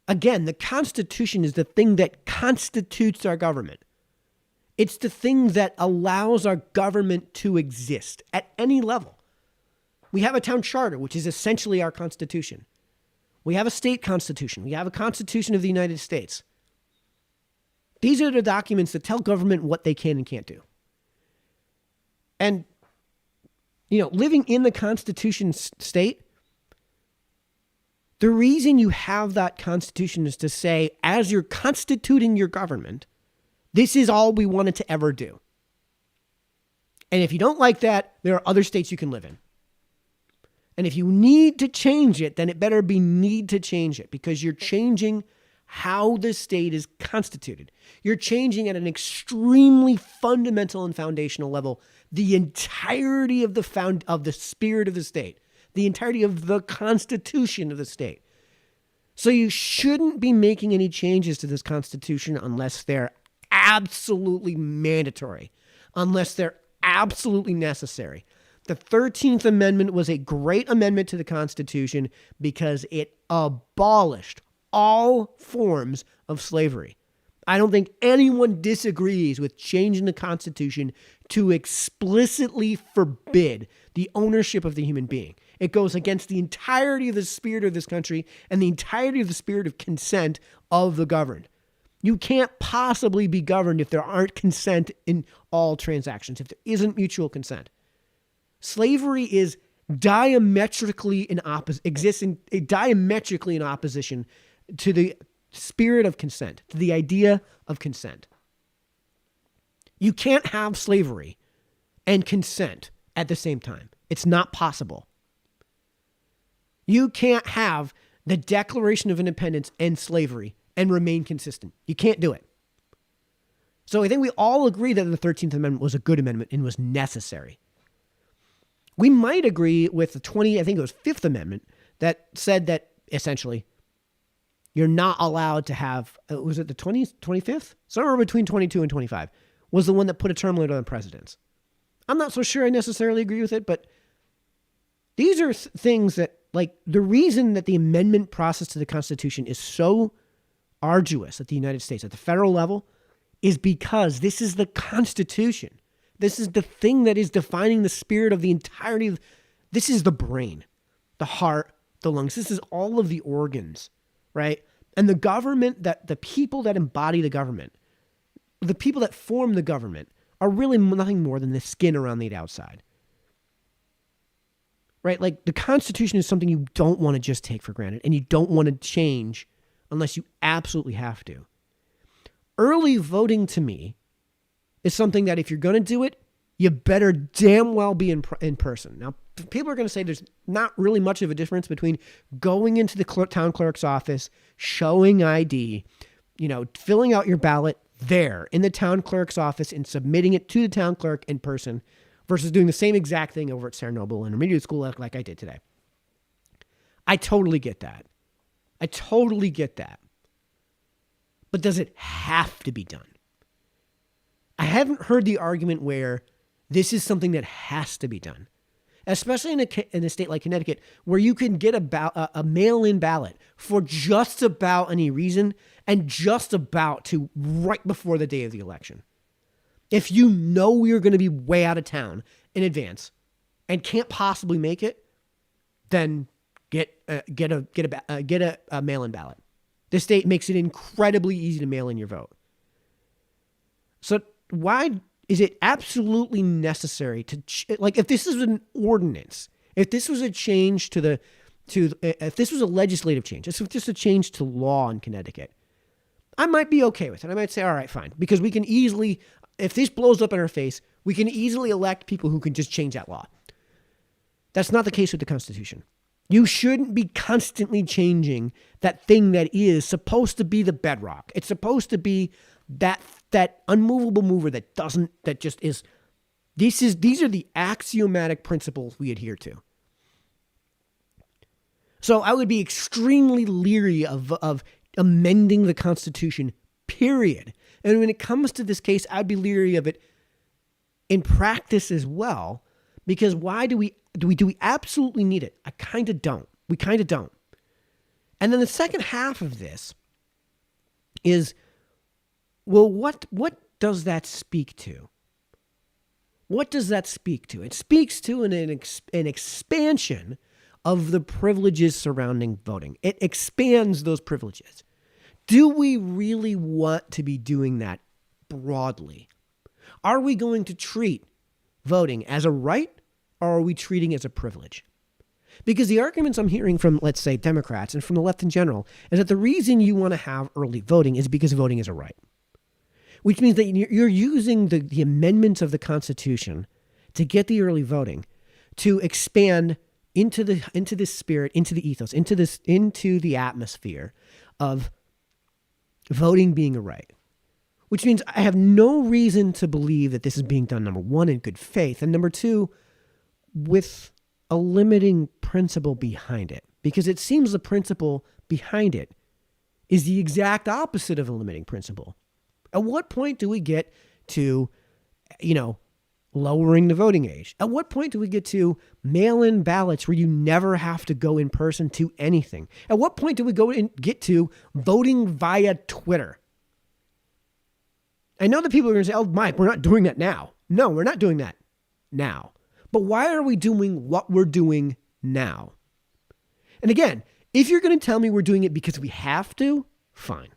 Again, the Constitution is the thing that constitutes our government. It's the thing that allows our government to exist at any level. We have a town charter, which is essentially our Constitution. We have a state constitution. We have a Constitution of the United States. These are the documents that tell government what they can and can't do. And, living in the Constitution state, the reason you have that Constitution is to say, as you're constituting your government, this is all we wanted to ever do. And if you don't like that, there are other states you can live in. And if you need to change it, then it better be need to change it, because you're changing how the state is constituted. You're changing at an extremely fundamental and foundational level the entirety of the spirit of the state, the entirety of the Constitution of the state. So you shouldn't be making any changes to this Constitution unless they're absolutely mandatory, unless they're absolutely necessary. The 13th Amendment was a great amendment to the Constitution because it abolished all forms of slavery. I don't think anyone disagrees with changing the Constitution to explicitly forbid the ownership of the human being. It goes against the entirety of the spirit of this country and the entirety of the spirit of consent of the governed. You can't possibly be governed if there aren't consent in all transactions, if there isn't mutual consent. Slavery is diametrically in opposition to the spirit of consent, to the idea of consent. You can't have slavery and consent at the same time. It's not possible. You can't have the Declaration of Independence and slavery and remain consistent. You can't do it. So I think we all agree that the 13th Amendment was a good amendment and was necessary. We might agree with the 5th Amendment that said that essentially you're not allowed to have, was it the 25th? Somewhere between 22 and 25 was the one that put a term limit on presidents. I'm not so sure I necessarily agree with it, but these are things that, like, the reason that the amendment process to the Constitution is so arduous at the United States, at the federal level, is because this is the Constitution. This is the thing that is defining the spirit of the entirety of, this is the brain, the heart, the lungs. This is all of the organs, right? And the government, that the people that embody the government, the people that form the government, are really nothing more than the skin around the outside. Right? Like, the Constitution is something you don't want to just take for granted, and you don't want to change unless you absolutely have to. Early voting, to me, is something that if you're going to do it, you better damn well be in person. Now, people are going to say there's not really much of a difference between going into the town clerk's office, showing ID, filling out your ballot there in the town clerk's office and submitting it to the town clerk in person versus doing the same exact thing over at Sennello Intermediate School like I did today. I totally get that. But does it have to be done? I haven't heard the argument where this is something that has to be done, especially in a state like Connecticut, where you can get a mail-in ballot for just about any reason and just about to right before the day of the election. If you know you're going to be way out of town in advance and can't possibly make it, then get a mail-in ballot. This state makes it incredibly easy to mail in your vote. So why is it absolutely necessary to if this is an ordinance, if this was a change if this was a legislative change, if just a change to law in Connecticut, I might be okay with it. I might say, all right, fine, because we can easily, if this blows up in our face, we can easily elect people who can just change that law. That's not the case with the Constitution. You shouldn't be constantly changing that thing that is supposed to be the bedrock. It's supposed to be that unmovable mover these are the axiomatic principles we adhere to. So I would be extremely leery of amending the Constitution, period. And when it comes to this case, I'd be leery of it in practice as well, because why do we absolutely need it? I kind of don't. We kind of don't. And then the second half of this is, well, what does that speak to? What does that speak to? It speaks to an expansion of the privileges surrounding voting. It expands those privileges. Do we really want to be doing that broadly? Are we going to treat voting as a right, or are we treating it as a privilege? Because the arguments I'm hearing from, let's say, Democrats and from the left in general is that the reason you want to have early voting is because voting is a right. Which means that you're using the amendments of the Constitution to get the early voting to expand into this spirit, into the ethos, into the atmosphere of voting being a right. Which means I have no reason to believe that this is being done, number one, in good faith, and number two, with a limiting principle behind it. Because it seems the principle behind it is the exact opposite of a limiting principle. At what point do we get to, lowering the voting age? At what point do we get to mail-in ballots where you never have to go in person to anything? At what point do we get to voting via Twitter? I know that people are going to say, oh, Mike, we're not doing that now. No, we're not doing that now. But why are we doing what we're doing now? And again, if you're going to tell me we're doing it because we have to, fine.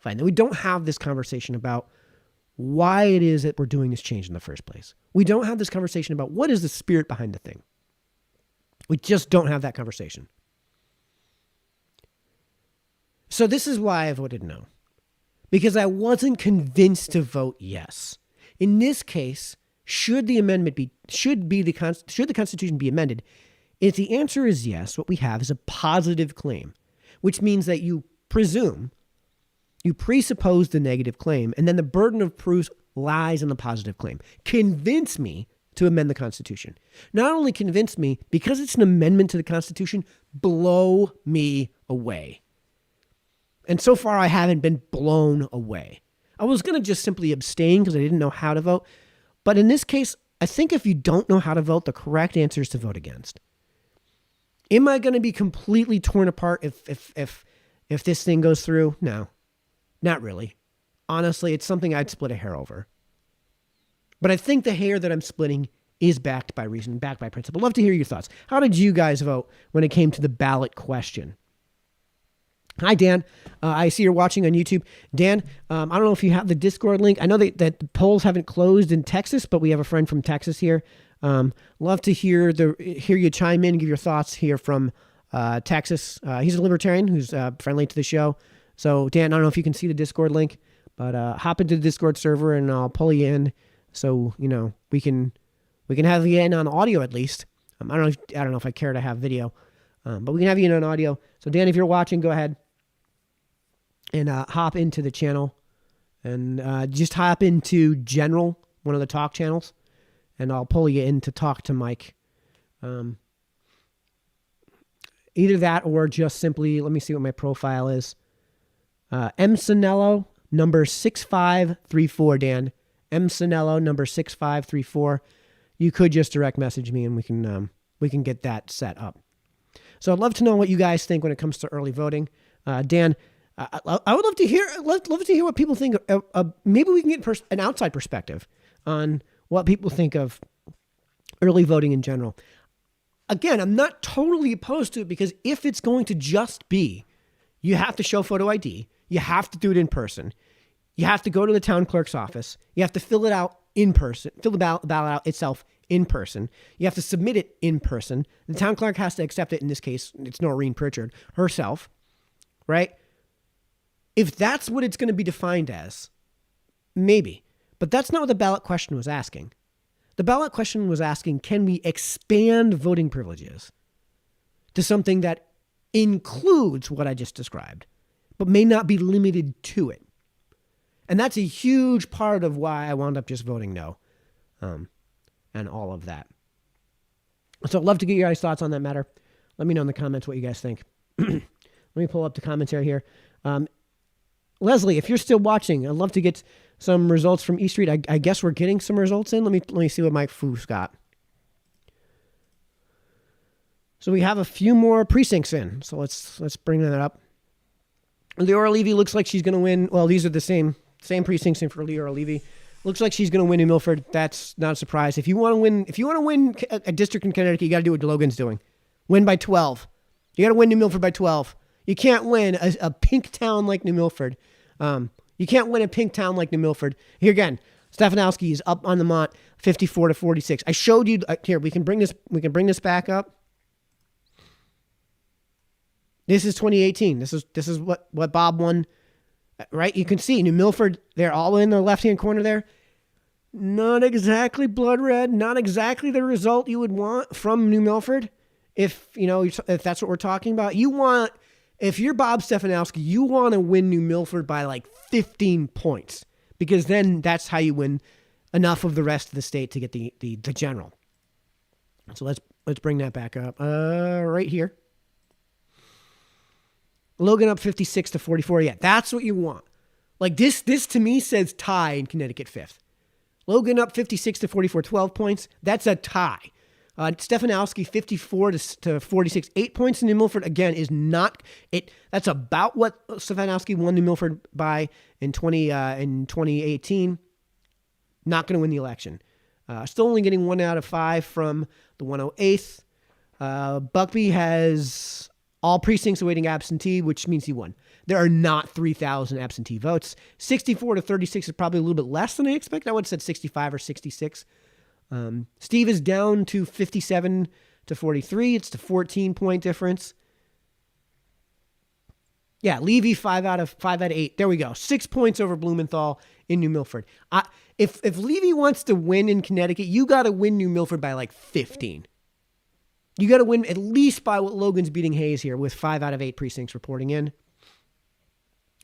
Then we don't have this conversation about why it is that we're doing this change in the first place. We don't have this conversation about what is the spirit behind the thing. We just don't have that conversation. So this is why I voted no. Because I wasn't convinced to vote yes. In this case, should the Constitution be amended? If the answer is yes, what we have is a positive claim, which means that you presuppose the negative claim, and then the burden of proof lies on the positive claim. Convince me to amend the Constitution. Not only convince me, because it's an amendment to the Constitution, blow me away. And so far, I haven't been blown away. I was going to just simply abstain because I didn't know how to vote. But in this case, I think if you don't know how to vote, the correct answer is to vote against. Am I going to be completely torn apart if this thing goes through? No. Not really. Honestly, it's something I'd split a hair over. But I think the hair that I'm splitting is backed by reason, backed by principle. Love to hear your thoughts. How did you guys vote when it came to the ballot question? Hi, Dan. I see you're watching on YouTube. Dan, I don't know if you have the Discord link. I know that the polls haven't closed in Texas, but we have a friend from Texas here. Love to hear you chime in and give your thoughts here from Texas. He's a libertarian who's friendly to the show. So, Dan, I don't know if you can see the Discord link, but hop into the Discord server and I'll pull you in so, we can have you in on audio at least. I don't know if I care to have video, but we can have you in an audio. So Dan, if you're watching, go ahead and hop into the channel, and just hop into general, one of the talk channels, and I'll pull you in to talk to Mike. Either that or just simply, let me see what my profile is. M. Sennello, number 6534, Dan. M. Sennello, number 6534. You could just direct message me and we can get that set up. So I'd love to know what you guys think when it comes to early voting. Dan, I would love to hear what people think. Maybe we can get an outside perspective on what people think of early voting in general. Again, I'm not totally opposed to it, because if it's going to just be, you have to show photo ID, you have to do it in person, you have to go to the town clerk's office, you have to fill it out in person, fill the ballot out itself in person, you have to submit it in person, the town clerk has to accept it. In this case, it's Noreen Pritchard herself, right? If that's what it's going to be defined as, maybe. But that's not what the ballot question was asking. The ballot question was asking, can we expand voting privileges to something that includes what I just described, but may not be limited to it? And that's a huge part of why I wound up just voting no, and all of that. So I'd love to get your guys' thoughts on that matter. Let me know in the comments what you guys think. Let me pull up the commentary here. Leslie, if you're still watching, I'd love to get some results from East Street. I guess we're getting some results in. Let me see what Mike Foos got. So we have a few more precincts in. So let's bring that up. Leora Levy looks like she's going to win. Well, these are the same precincts in for Leora Levy. Looks like she's going to win New Milford. That's not a surprise. If you want to win a district in Connecticut, you got to do what Logan's doing. Win by 12. You got to win New Milford by 12. You can't win a pink town like New Milford. You can't win a pink town like New Milford. Here again, Stefanowski is up on the Mont, 54-46. I showed you here. We can bring this back up. This is 2018. This is what Bob won, right? You can see New Milford. They're all in the left-hand corner there. Not exactly blood red. Not exactly the result you would want from New Milford. If that's what we're talking about, if you're Bob Stefanowski, you want to win New Milford by like 15 points, because then that's how you win enough of the rest of the state to get the general. So let's bring that back up right here. Logan up 56-44. Yeah, that's what you want. Like this to me says tie in Connecticut 5th. Logan up 56-44, 12 points. That's a tie. Stefanowski 54-46, 8 points in New Milford. Again, is not it. That's about what Stefanowski won New Milford by in 2018. Not going to win the election. Still only getting 1 out of 5 from the 108th. Buckby has all precincts awaiting absentee, which means he won. There are not 3,000 absentee votes. 64-36 is probably a little bit less than I expect. I would have said 65 or 66. Steve is down to 57-43. It's the 14-point difference. Yeah, Levy 5 out of 8. There we go. 6 points over Blumenthal in New Milford. If Levy wants to win in Connecticut, you got to win New Milford by like 15. You got to win at least by what Logan's beating Hayes here with 5 out of 8 precincts reporting in.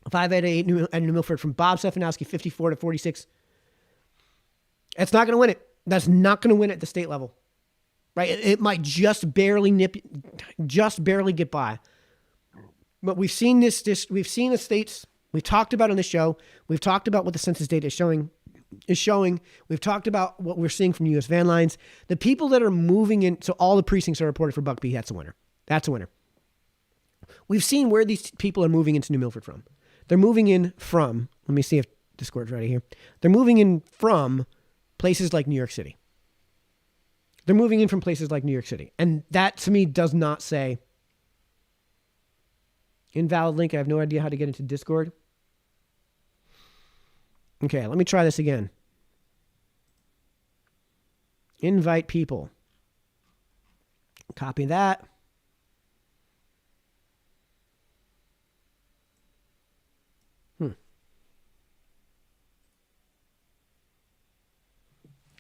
5 out of 8 New Milford from Bob Stefanowski, 54-46. That's not going to win it. That's not going to win at the state level, right? It might just barely get by. But we've seen we've seen the states. We've talked about on the show. We've talked about what the census data is showing. We've talked about what we're seeing from U.S. van lines. The people that are moving in, so all the precincts are reported for Buckby. That's a winner. That's a winner. We've seen where these people are moving into New Milford from. They're moving in from, let me see if Discord's ready here. They're moving in from places like New York City. They're moving in from places like New York City. And that, to me, does not say invalid link. I have no idea how to get into Discord. Okay, let me try this again. Invite people. Copy that.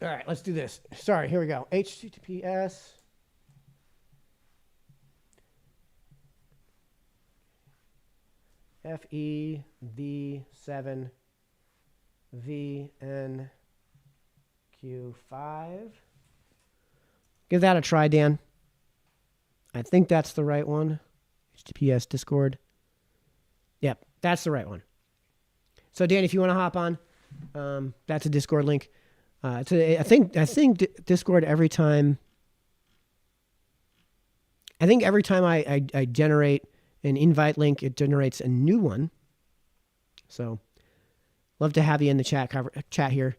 All right, let's do this. Sorry, here we go. HTTPS. FEV7 VNQ5. Give that a try, Dan. I think that's the right one. HTTPS Discord. Yep, that's the right one. So, Dan, if you want to hop on, that's a Discord link. I think Discord every time. I think every time I generate an invite link, it generates a new one. So, love to have you in the chat here.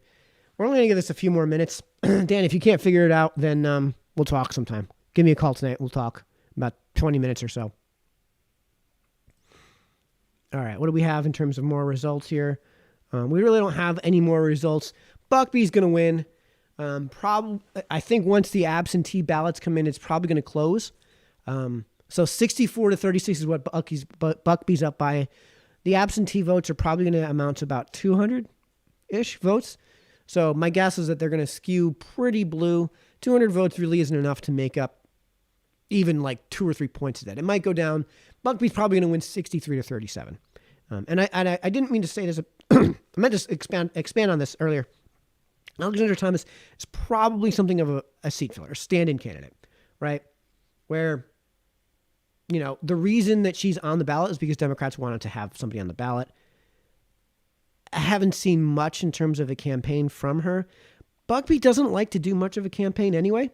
We're only going to give this a few more minutes. Dan, if you can't figure it out, then we'll talk sometime. Give me a call tonight. We'll talk about 20 minutes or so. All right, what do we have in terms of more results here? We really don't have any more results. Buckby's going to win. I think once the absentee ballots come in, it's probably going to close. So 64-36 is what Buckby's up by. The absentee votes are probably going to amount to about 200-ish votes. So my guess is that they're going to skew pretty blue. 200 votes really isn't enough to make up even like 2 or 3 points of that. It might go down. Buckby's probably going to win 63-37. And I didn't mean to say this. I meant to expand on this earlier. Alexandra Thomas is probably something of a seat filler, a stand-in candidate, right? Where, the reason that she's on the ballot is because Democrats wanted to have somebody on the ballot. I haven't seen much in terms of a campaign from her. Buckby doesn't like to do much of a campaign anyway.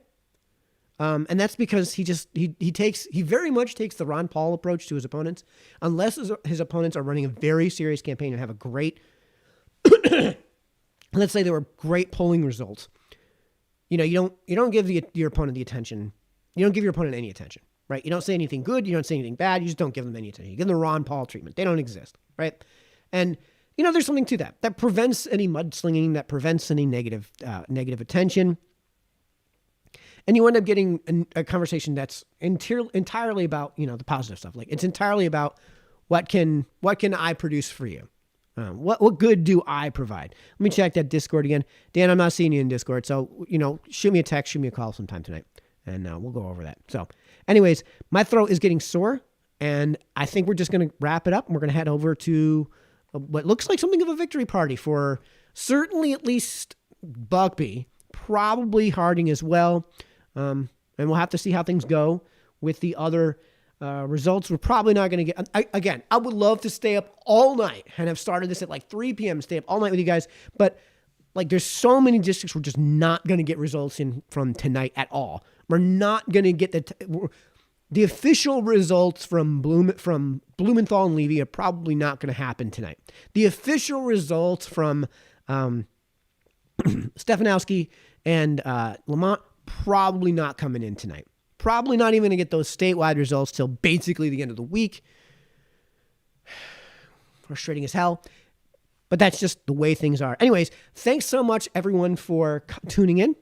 And that's because he very much takes the Ron Paul approach to his opponents, unless his opponents are running a very serious campaign and have a great, let's say there were great polling results. You don't give your opponent the attention. You don't give your opponent any attention, right? You don't say anything good. You don't say anything bad. You just don't give them any attention. You give them the Ron Paul treatment. They don't exist, right? And there's something to that. That prevents any mudslinging. That prevents any negative attention. And you end up getting a conversation that's entirely about, the positive stuff. Like, it's entirely about what can I produce for you? What good do I provide? Let me check that Discord again. Dan, I'm not seeing you in Discord. So, shoot me a text, shoot me a call sometime tonight. And we'll go over that. So anyways, my throat is getting sore. And I think we're just going to wrap it up. And we're going to head over to what looks like something of a victory party for certainly at least Buckby, probably Harding as well. And we'll have to see how things go with the other results. We're probably not going to get... Again, I would love to stay up all night and have started this at like 3 p.m., stay up all night with you guys. But there's so many districts we're just not going to get results in from tonight at all. We're not going to get the official results from Blumenthal and Levy are probably not going to happen tonight. The official results from Stefanowski and Lamont probably not coming in tonight. Probably not even going to get those statewide results till basically the end of the week. Frustrating as hell. But that's just the way things are. Anyways, thanks so much, everyone, for tuning in.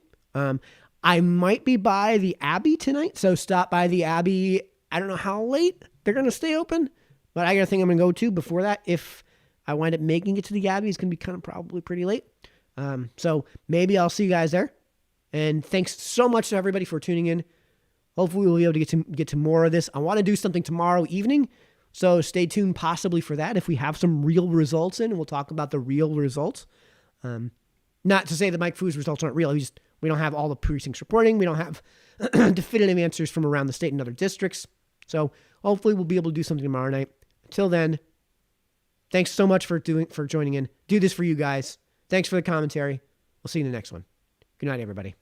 I might be by the Abbey tonight, so stop by the Abbey. I don't know how late they're going to stay open, but I got a thing I'm going to go to before that. If I wind up making it to the Abbey, it's going to be kind of probably pretty late. So maybe I'll see you guys there. And thanks so much to everybody for tuning in. Hopefully we'll be able to get to more of this. I want to do something tomorrow evening, so stay tuned possibly for that. If we have some real results in, we'll talk about the real results. Not to say that Mike Fu's results aren't real. We don't have all the precincts reporting. We don't have definitive answers from around the state and other districts. So hopefully we'll be able to do something tomorrow night. Until then, thanks so much for joining in. Do this for you guys. Thanks for the commentary. We'll see you in the next one. Good night, everybody.